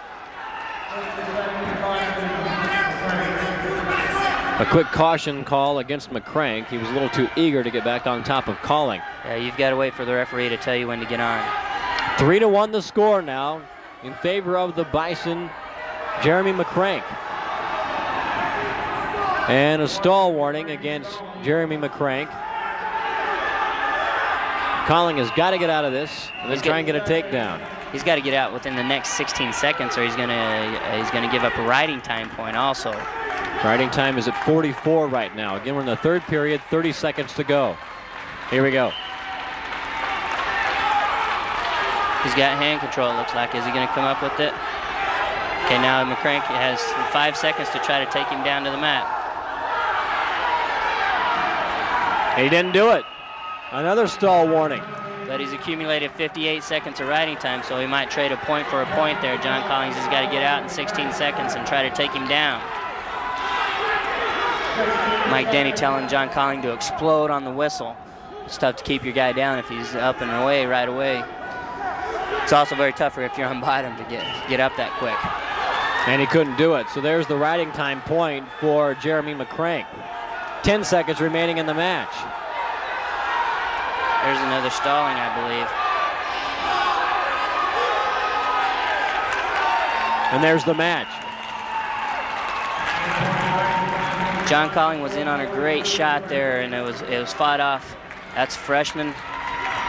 A: A quick caution call against McCrank. He was a little too eager to get back on top of Colling.
B: Yeah, you've got to wait for the referee to tell you when to get on.
A: 3-1 the score now in favor of the Bison, Jeremy McCrank. And a stall warning against Jeremy McCrank. Colling has got to get out of this and then try and get a takedown.
B: He's got to get out within the next 16 seconds, or he's gonna give up a riding time point also.
A: Riding time is at 44 right now. Again, we're in the third period, 30 seconds to go. Here we go.
B: He's got hand control, it looks like. Is he going to come up with it? Okay, now McCrank has 5 seconds to try to take him down to the mat.
A: He didn't do it. Another stall warning.
B: But he's accumulated 58 seconds of riding time, so he might trade a point for a point there. John Collins has got to get out in 16 seconds and try to take him down. Mike Denny telling John Colling to explode on the whistle. It's tough to keep your guy down if he's up and away right away. It's also very tougher if you're on bottom to get up that quick.
A: And he couldn't do it. So there's the riding time point for Jeremy McCrank. 10 seconds remaining in the match.
B: There's another stalling, I believe.
A: And there's the match.
B: John Colling was in on a great shot there, and it was fought off. That's freshman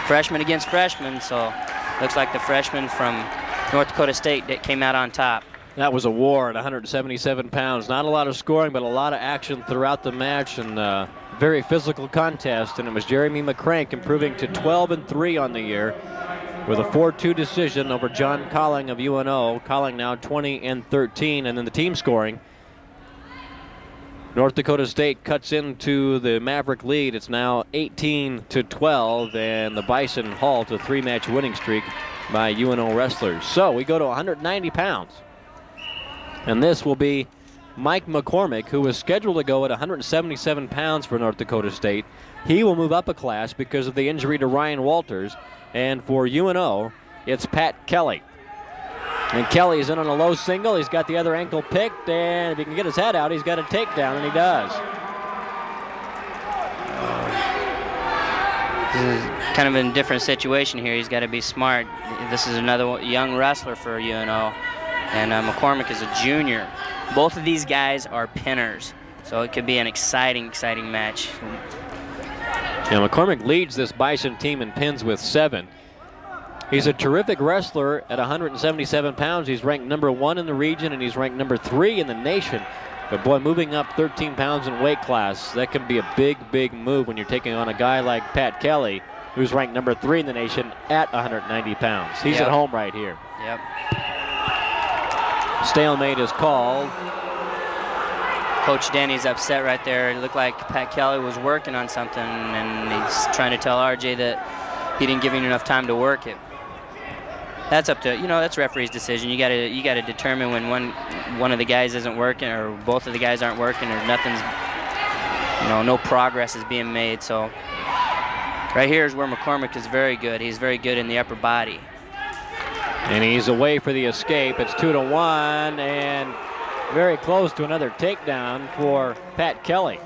B: against freshman, so looks like the freshman from North Dakota State that came out on top.
A: That was a war at 177 pounds. Not a lot of scoring, but a lot of action throughout the match, and very physical contest. And it was Jeremy McCrank improving to 12-3 on the year with a 4-2 decision over John Colling of UNO. Colling now 20-13, and then the team scoring. North Dakota State cuts into the Maverick lead. It's now 18-12, and the Bison halt a 3-match winning streak by UNO wrestlers. So we go to 190 pounds. And this will be Mike McCormick, who was scheduled to go at 177 pounds for North Dakota State. He will move up a class because of the injury to Ryan Walters. And for UNO, it's Pat Kelly. And Kelly is in on a low single. He's got the other ankle picked, and if he can get his head out, he's got a takedown, and he does.
B: This is kind of a different situation here. He's got to be smart. This is another young wrestler for UNO, and McCormick is a junior. Both of these guys are pinners, so it could be an exciting match.
A: Yeah, McCormick leads this Bison team in pins with 7. He's a terrific wrestler at 177 pounds. He's ranked number 1 in the region, and he's ranked number 3 in the nation. But boy, moving up 13 pounds in weight class, that can be a big move when you're taking on a guy like Pat Kelly, who's ranked number 3 in the nation at 190 pounds. He's at home right here.
B: Yep.
A: Stalemate is called.
B: Coach Denny's upset right there. It looked like Pat Kelly was working on something, and he's trying to tell RJ that he didn't give him enough time to work it. That's up to, that's referee's decision. You gotta determine when one of the guys isn't working, or both of the guys aren't working, or nothing's, no progress is being made. So right here is where McCormick is very good. He's very good in the upper body.
A: And he's away for the escape. It's 2-1, and very close to another takedown for Pat Kelly.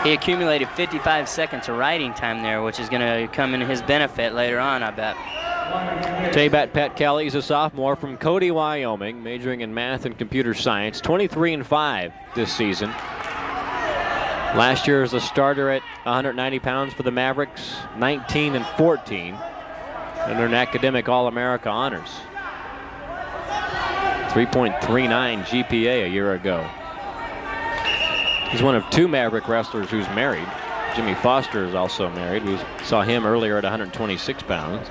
B: He accumulated 55 seconds of riding time there, which is going to come in his benefit later on, I bet.
A: Tell you about Pat Kelly. He's a sophomore from Cody, Wyoming, majoring in math and computer science. 23-5 this season. Last year as a starter at 190 pounds for the Mavericks, 19-14. And an academic All-America honors. 3.39 GPA a year ago. He's one of 2 Maverick wrestlers who's married. Jimmy Foster is also married. We saw him earlier at 126 pounds.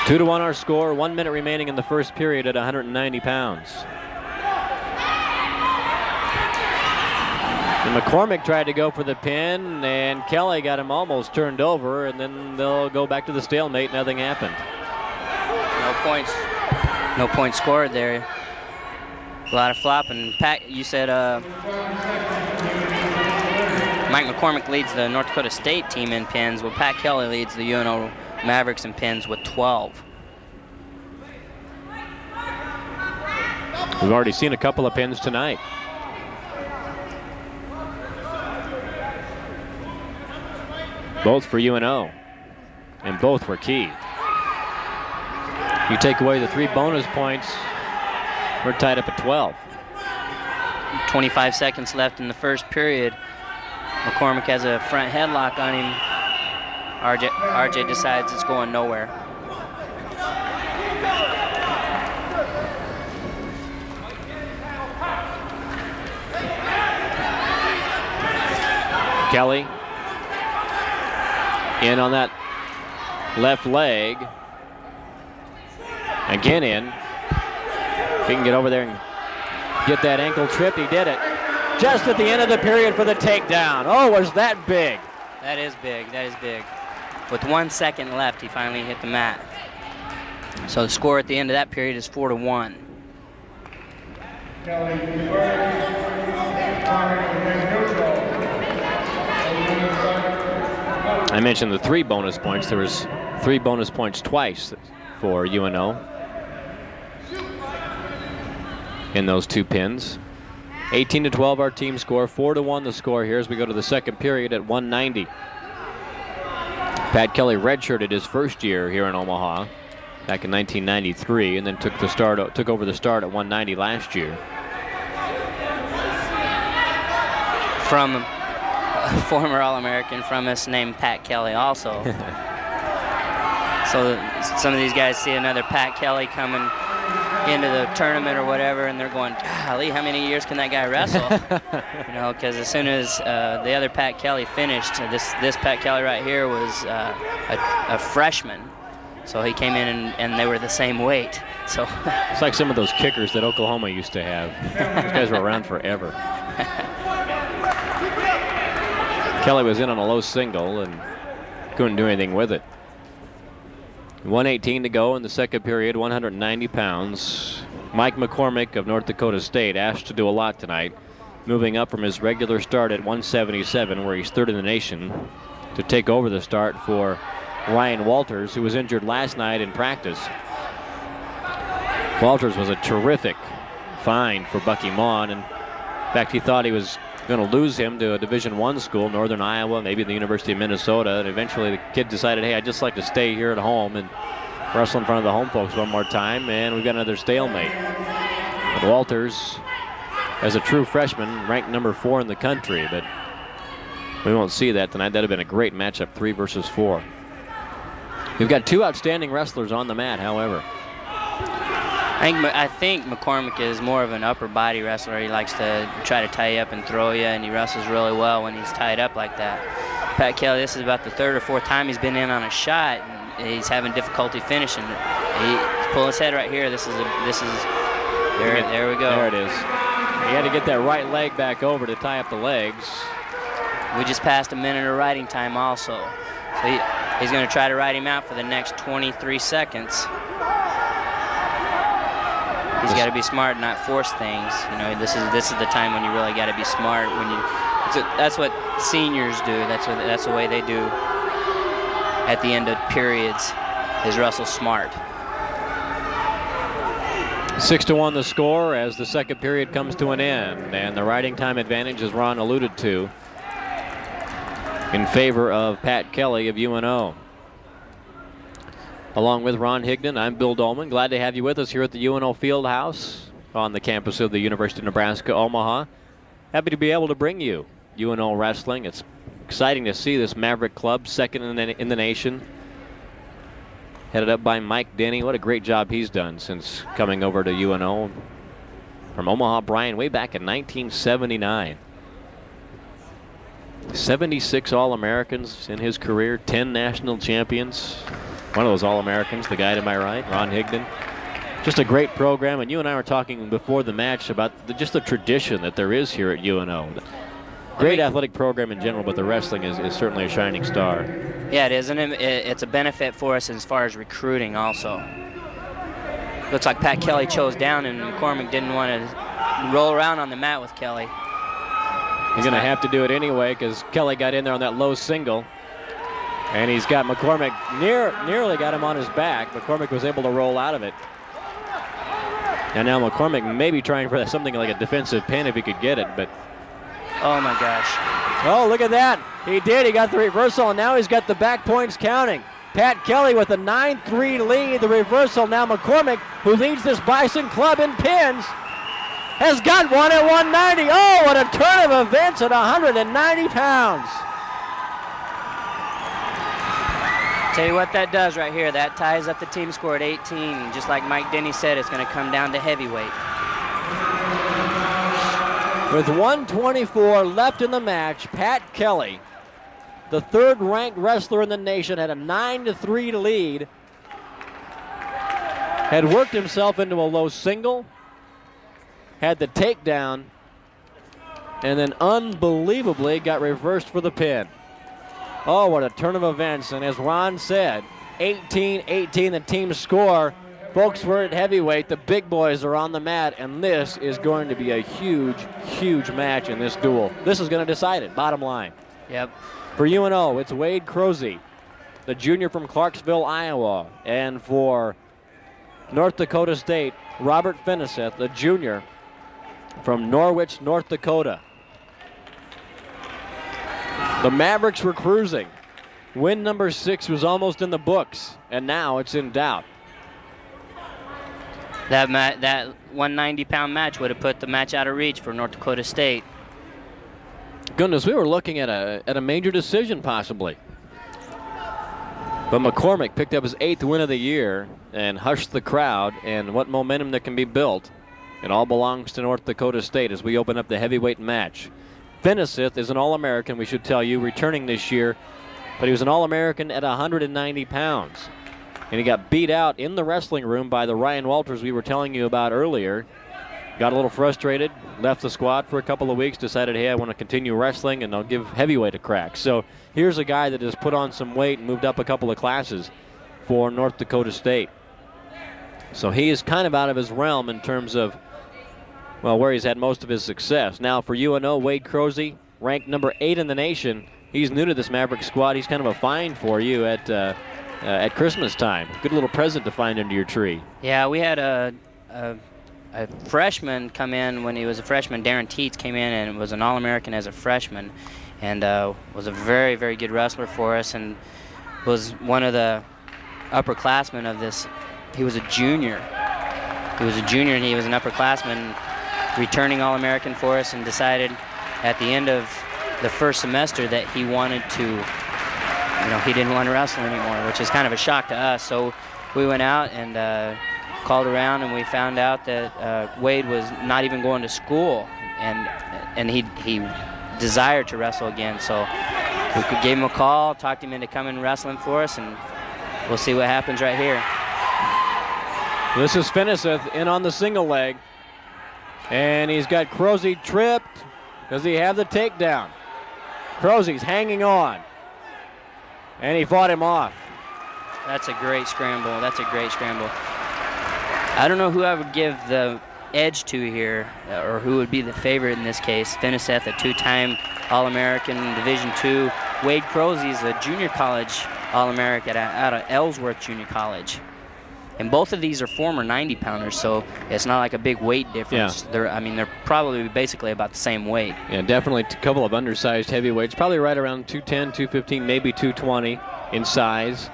A: 2-1 our score. 1 minute remaining in the first period at 190 pounds. And McCormick tried to go for the pin, and Kelly got him almost turned over, and then they'll go back to the stalemate. Nothing happened.
B: No points scored there. A lot of flopping. Pat, you said Mike McCormick leads the North Dakota State team in pins. Well, Pat Kelly leads the UNO Mavericks in pins with 12.
A: We've already seen a couple of pins tonight. Both for UNO, and both were key. You take away the 3 bonus points, we're tied up at 12.
B: 25 seconds left in the first period. McCormick has a front headlock on him. RJ decides it's going nowhere.
A: Kelly in on that left leg. Again in. If he can get over there and get that ankle trip, he did it. Just at the end of the period for the takedown. Oh, was that big?
B: That is big. That is big. With 1 second left, he finally hit the mat. So the score at the end of that period is 4-1.
A: I mentioned the 3 bonus points. There was 3 bonus points twice for UNO in those 2 pins. 18-12 our team score. 4-1 the score here as we go to the second period at 190. Pat Kelly redshirted his first year here in Omaha back in 1993, and then took over the start at 190 last year.
B: From a former All-American from us named Pat Kelly also. So some of these guys see another Pat Kelly coming into the tournament or whatever, and they're going, golly, how many years can that guy wrestle? You know, because as soon as the other Pat Kelly finished, this Pat Kelly right here was a freshman. So he came in and they were the same weight. So
A: it's like some of those kickers that Oklahoma used to have. Those guys were around forever. Kelly was in on a low single and couldn't do anything with it. 1:18 to go in the second period, 190 pounds. Mike McCormick of North Dakota State asked to do a lot tonight, moving up from his regular start at 177, where he's 3rd in the nation, to take over the start for Ryan Walters, who was injured last night in practice. Walters was a terrific find for Bucky Maughan, and in fact he thought he was going to lose him to a Division I school, Northern Iowa, maybe the University of Minnesota, and eventually the kid decided, hey, I'd just like to stay here at home and wrestle in front of the home folks one more time, and we've got another stalemate. But Walters, as a true freshman, ranked number 4 in the country, but we won't see that tonight. That'd have been a great matchup, 3 versus 4. We've got 2 outstanding wrestlers on the mat, however.
B: I think McCormick is more of an upper body wrestler. He likes to try to tie you up and throw you, and he wrestles really well when he's tied up like that. Pat Kelly, this is about the 3rd or 4th time he's been in on a shot, and he's having difficulty finishing. He's pulling his head right here. There we go.
A: There it is. He had to get that right leg back over to tie up the legs.
B: We just passed a minute of riding time also. So he's going to try to ride him out for the next 23 seconds. He's got to be smart and not force things. You know, this is the time when you really got to be smart. That's what seniors do. That's the way they do at the end of periods, is wrestle smart.
A: 6-1 the score as the second period comes to an end, and the riding time advantage, as Ron alluded to, in favor of Pat Kelly of UNO. Along with Ron Higdon, I'm Bill Dolman. Glad to have you with us here at the UNO Fieldhouse on the campus of the University of Nebraska, Omaha. Happy to be able to bring you UNO wrestling. It's exciting to see this Maverick club, second in the nation, headed up by Mike Denny. What a great job he's done since coming over to UNO from Omaha Bryan way back in 1979. 76 All-Americans in his career, 10 national champions. One of those All-Americans, the guy to my right, Ron Higdon. Just a great program, and you and I were talking before the match about just the tradition that there is here at UNO. Great athletic program in general, but the wrestling is certainly a shining star.
B: Yeah, it is, and it's a benefit for us as far as recruiting also. Looks like Pat Kelly chose down, and McCormick didn't want to roll around on the mat with Kelly.
A: He's going to have to do it anyway because Kelly got in there on that low single. And he's got McCormick, nearly got him on his back. McCormick was able to roll out of it. And now McCormick may be trying for something like a defensive pin if he could get it, but.
B: Oh my gosh.
A: Oh, look at that. He did. He got the reversal, and now he's got the back points counting. Pat Kelly with a 9-3 lead. The reversal. Now McCormick, who leads this Bison club in pins, has got one at 190. Oh, what a turn of events at 190 pounds.
B: Tell you what that does right here. That ties up the team score at 18. Just like Mike Denny said, it's going to come down to heavyweight.
A: With 124 left in the match, Pat Kelly, the third-ranked wrestler in the nation, had a 9-3 lead. Had worked himself into a low single, had the takedown, and then unbelievably got reversed for the pin. Oh, what a turn of events. And as Ron said, 18-18 the team score. Folks, we're at heavyweight. The big boys are on the mat, and this is going to be a huge, huge match in this duel. This is going to decide it, bottom line.
B: Yep.
A: For UNO, it's Wade Crozy, the junior from Clarksville, Iowa. And for North Dakota State, Robert Finiseth, the junior from Norwich, North Dakota. The Mavericks were cruising. Win number 6 was almost in the books, and now it's in doubt.
B: That 190-pound match would have put the match out of reach for North Dakota State.
A: Goodness, we were looking at a major decision possibly. But McCormick picked up his 8th win of the year and hushed the crowd, and what momentum that can be built. It all belongs to North Dakota State as we open up the heavyweight match. Finiseth is an All-American, we should tell you, returning this year, but he was an All-American at 190 pounds. And he got beat out in the wrestling room by the Ryan Walters we were telling you about earlier. Got a little frustrated, left the squad for a couple of weeks, decided, hey, I want to continue wrestling, and I'll give heavyweight a crack. So here's a guy that has put on some weight and moved up a couple of classes for North Dakota State. So he is kind of out of his realm in terms of, well, where he's had most of his success. Now for UNO, Wade Crozy, ranked number 8 in the nation. He's new to this Maverick squad. He's kind of a find for you at Christmas time. Good little present to find under your tree.
B: Yeah, we had a freshman come in when he was a freshman. Darren Teets came in and was an All-American as a freshman, and was a very, very good wrestler for us, and was one of the upperclassmen of this. He was a junior. He was a junior, and he was an upperclassman, returning All-American for us, and decided at the end of the first semester that he wanted to, he didn't want to wrestle anymore, which is kind of a shock to us. So we went out and called around, and we found out that Wade was not even going to school, and he desired to wrestle again. So we gave him a call, talked him into coming wrestling for us, and we'll see what happens right here.
A: This is Finiseth in on the single leg. And he's got Crozy tripped. Does he have the takedown? Crozy's hanging on. And he fought him off.
B: That's a great scramble. That's a great scramble. I don't know who I would give the edge to here, or who would be the favorite in this case. Finiseth, a 2-time All-American Division II. Wade Crozy is a junior college All-American out of Ellsworth Junior College. And both of these are former 90-pounders, so it's not like a big weight difference.
A: Yeah.
B: They're probably basically about the same weight.
A: Yeah, definitely a couple of undersized heavyweights, probably right around 210, 215, maybe 220 in size.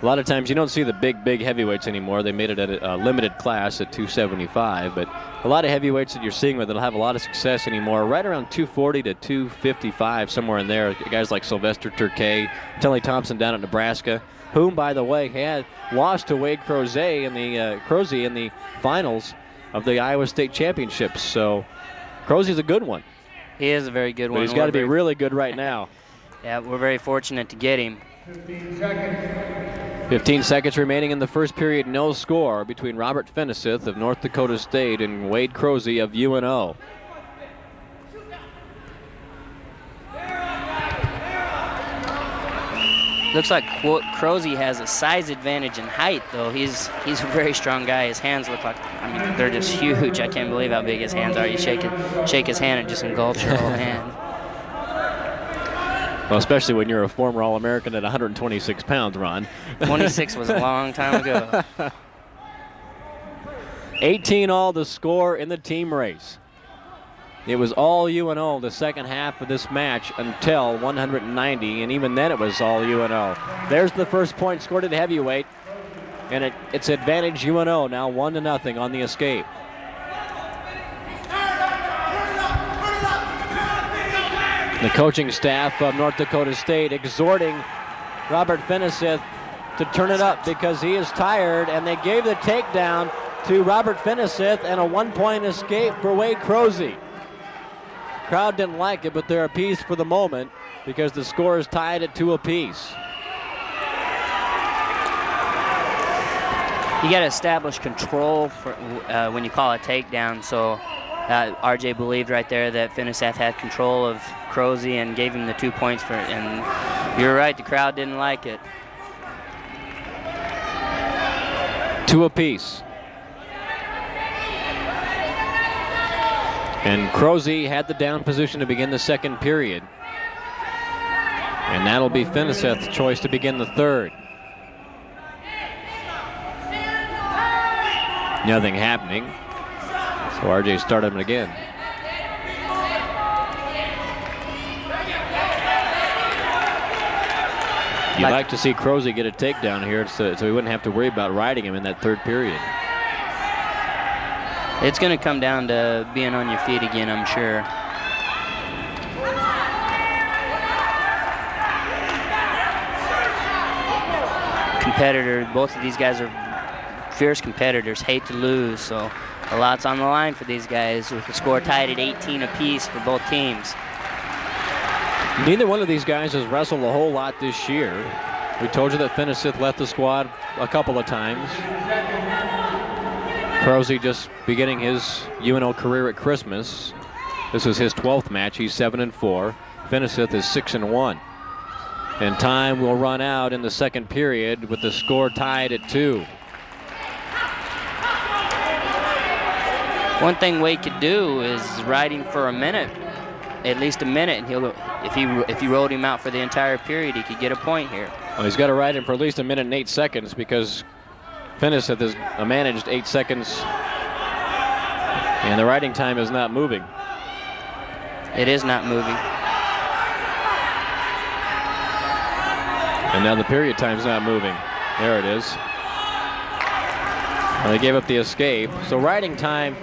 A: A lot of times you don't see the big heavyweights anymore. They made it at a limited class at 275, but a lot of heavyweights that you're seeing that'll have a lot of success anymore, right around 240 to 255, somewhere in there. Guys like Sylvester Turkay, Telly Thompson down at Nebraska, whom, by the way, had lost to Wade Crozy in the finals of the Iowa State Championships. So Crozy's a good one.
B: He is a very good one.
A: But he's got to be really good right now.
B: Yeah, we're very fortunate to get him.
E: 15 seconds.
A: 15 seconds remaining in the first period. No score between Robert Finiseth of North Dakota State and Wade Crozy of UNO.
B: Looks like Crozy has a size advantage in height, though. He's a very strong guy. His hands look like, I mean, they're just huge. I can't believe how big his hands are. You shake his hand and it just engulfs your whole hand.
A: Well, especially when you're a former All-American at 126 pounds, Ron.
B: 26 was a long time ago.
A: 18 all the score in the team race. It was all UNO the second half of this match until 190, and even then it was all UNO. There's the first point scored at heavyweight, and it's advantage UNO now 1-0 on the escape. The coaching staff of North Dakota State exhorting Robert Finiseth to turn it up because he is tired, and they gave the takedown to Robert Finiseth and a 1-point escape for Wade Crozy. Crowd didn't like it, but they're appeased for the moment because the score is tied at 2 apiece.
B: You got to establish control for when you call a takedown. So RJ believed right there that Finiseth had control of Crozy and gave him the 2 points for it. And you're right, the crowd didn't like it.
A: 2 apiece. And Crozy had the down position to begin the second period. And that'll be Finiseth's choice to begin the third. Nothing happening. So RJ started him again. You'd like to see Crozy get a takedown here so he wouldn't have to worry about riding him in that third period.
B: It's going to come down to being on your feet again, I'm sure. Competitor, both of these guys are fierce competitors, hate to lose, so a lot's on the line for these guys with the score tied at 18 apiece for both teams.
A: Neither one of these guys has wrestled a whole lot this year. We told you that Finiseth left the squad a couple of times. Crozy just beginning his UNO career at Christmas. This is his 12th match. He's 7-4. Finiseth is 6-1. And time will run out in the second period with the score tied at 2.
B: One thing Wade could do is ride him for a minute, at least a minute, and he'll if you rode him out for the entire period, he could get a point here.
A: Well, he's got to ride him for at least a minute and 8 seconds because Finiseth has managed 8 seconds, and the riding time is not moving.
B: It is not moving.
A: And now the period time's not moving. There it is. Well, they gave up the escape. So riding time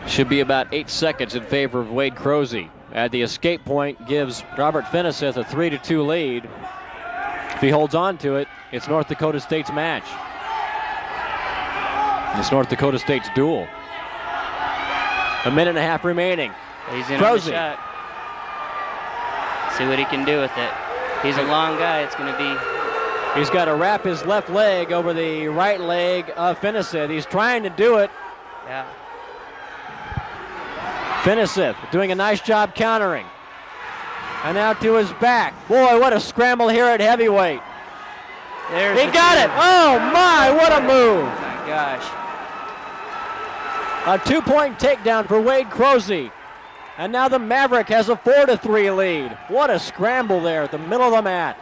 A: should be about 8 seconds in favor of Wade Crozy. At the escape point gives Robert Finiseth a 3-2 lead. If he holds on to it, it's North Dakota State's match. It's North Dakota State's duel. A minute and a half remaining.
B: He's in on the shot. See what he can do with it. He's a long guy. It's going to be...
A: He's got to wrap his left leg over the right leg of Finiseth. He's trying to do it.
B: Yeah.
A: Finiseth doing a nice job countering. And now to his back. Boy, what a scramble here at heavyweight. He got it. Oh my, what a move.
B: Oh my gosh.
A: A 2-point takedown for Wade Crozy. And now the Maverick has a 4-3 lead. What a scramble there at the middle of the mat.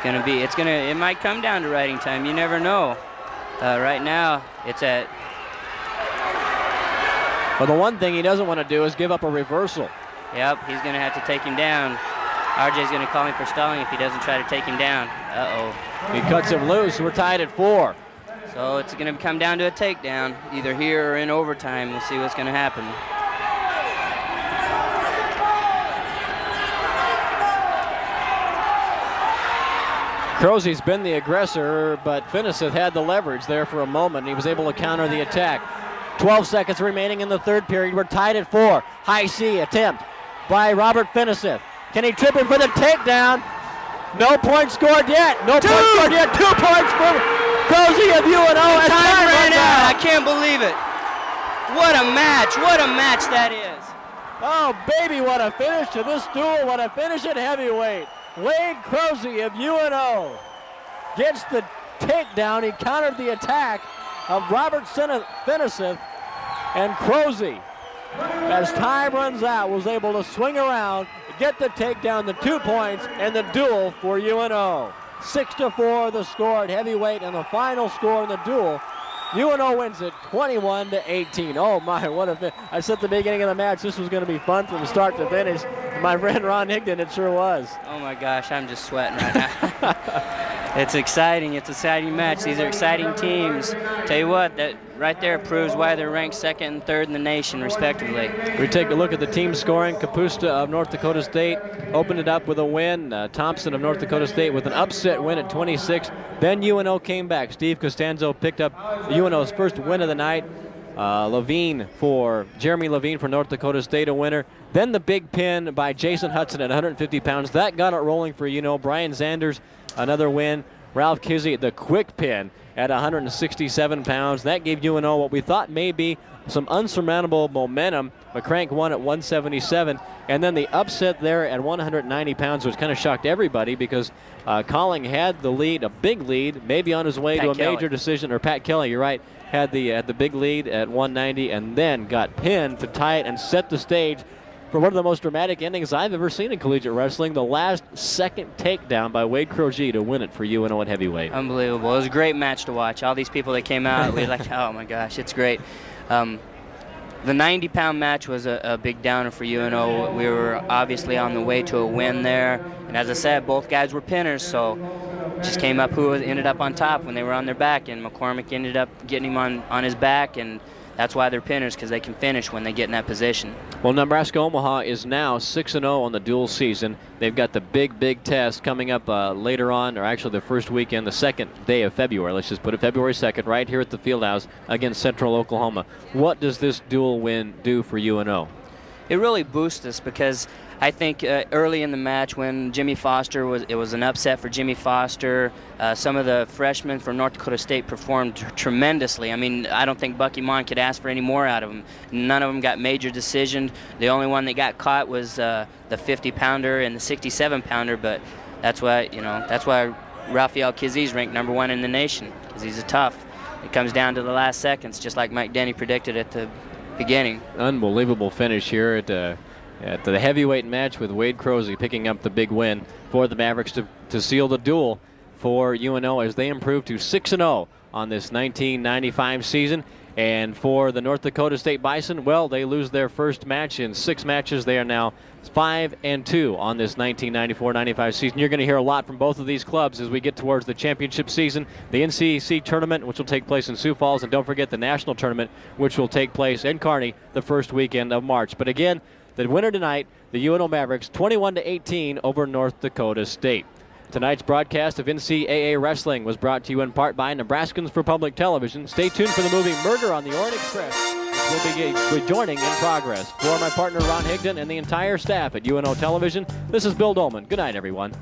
B: It might come down to riding time. You never know. Right now, it's at...
A: Well, the one thing he doesn't want to do is give up a reversal.
B: Yep, he's going to have to take him down. RJ's going to call him for stalling if he doesn't try to take him down. Uh-oh.
A: He cuts him loose. We're tied at 4.
B: So it's going to come down to a takedown, either here or in overtime. We'll see what's going to happen.
A: Crozy's been the aggressor, but Finiseth had the leverage there for a moment. He was able to counter the attack. 12 seconds remaining in the third period. We're tied at 4. High C attempt by Robert Finiseth. Can he trip him for the takedown? No point scored yet. No point scored yet. 2 points for Crozy of UNO.
B: Time ran out. I can't believe it. What a match. What a match that is.
A: Oh, baby, what a finish to this duel. What a finish at heavyweight. Wade Crozy of UNO gets the takedown. He countered the attack of Robert Finiseth, and Crozy, as time runs out, was able to swing around, get the takedown, the 2 points, and the duel for UNO. 6-4 the score at heavyweight, and the final score in the duel, UNO wins it 21-18. Oh my, what a I said at the beginning of the match this was going to be fun from start to finish. My friend Ron Higdon, it sure was.
B: Oh my gosh, I'm just sweating right now. It's exciting. It's an exciting match. These are exciting teams. Tell you what, that right there proves why they're ranked second and third in the nation, respectively.
A: We take a look at the team scoring. Kapusta of North Dakota State opened it up with a win. Thompson of North Dakota State with an upset win at 26. Then UNO came back. Steve Costanzo picked up UNO's first win of the night. Jeremy Levine for North Dakota State, a winner. Then the big pin by Jason Hudson at 150 pounds. That got it rolling for UNO. Brian Zanders, another win. Ralph Kizzy, the quick pin at 167 pounds. That gave UNO what we thought may be some unsurmountable momentum. McCrank won at 177. And then the upset there at 190 pounds, which kind of shocked everybody because Colling had the lead, a big lead, maybe on his way to a major decision. Or Pat Kelly, you're right, had the big lead at 190 and then got pinned to tie it and set the stage for one of the most dramatic endings I've ever seen in collegiate wrestling. The last second takedown by Wade Crozy to win it for UNO at heavyweight.
B: Unbelievable. It was a great match to watch. All these people that came out, we were like, oh my gosh, it's great. The 90-pound match was a big downer for UNO. We were obviously on the way to a win there. And as I said, both guys were pinners, so just came up who ended up on top when they were on their back. And McCormick ended up getting him on his back, and that's why they're pinners, because they can finish when they get in that position.
A: Well, Nebraska Omaha is now 6-0 on the dual season. They've got the big test coming up later on, or actually the first weekend, the second day of February. Let's just put it February 2nd, right here at the Fieldhouse against Central Oklahoma. What does this dual win do for UNO?
B: It really boosts us because I think early in the match when Jimmy Foster it was an upset for Jimmy Foster. Some of the freshmen from North Dakota State performed tremendously. I mean, I don't think Bucky Mon could ask for any more out of them. None of them got major decisions. The only one that got caught was the 50-pounder and the 67-pounder. But that's why Rafael Kizzy's ranked #1 in the nation, because he's a tough. It comes down to the last seconds, just like Mike Denny predicted at the beginning.
A: Unbelievable finish here at the heavyweight match with Wade Crozy picking up the big win for the Mavericks to seal the duel for UNO as they improve to 6-0 on this 1995 season. And for the North Dakota State Bison, well, they lose their first match in 6 matches. They are now 5-2 on this 1994-95 season. You're going to hear a lot from both of these clubs as we get towards the championship season, the NCC tournament, which will take place in Sioux Falls, and don't forget the national tournament, which will take place in Kearney the first weekend of March. But again, the winner tonight, the UNO Mavericks, 21-18 over North Dakota State. Tonight's broadcast of NCAA Wrestling was brought to you in part by Nebraskans for Public Television. Stay tuned for the movie Murder on the Orient Express, which will be joining in progress. For my partner Ron Higdon and the entire staff at UNO Television, this is Bill Dolman. Good night, everyone.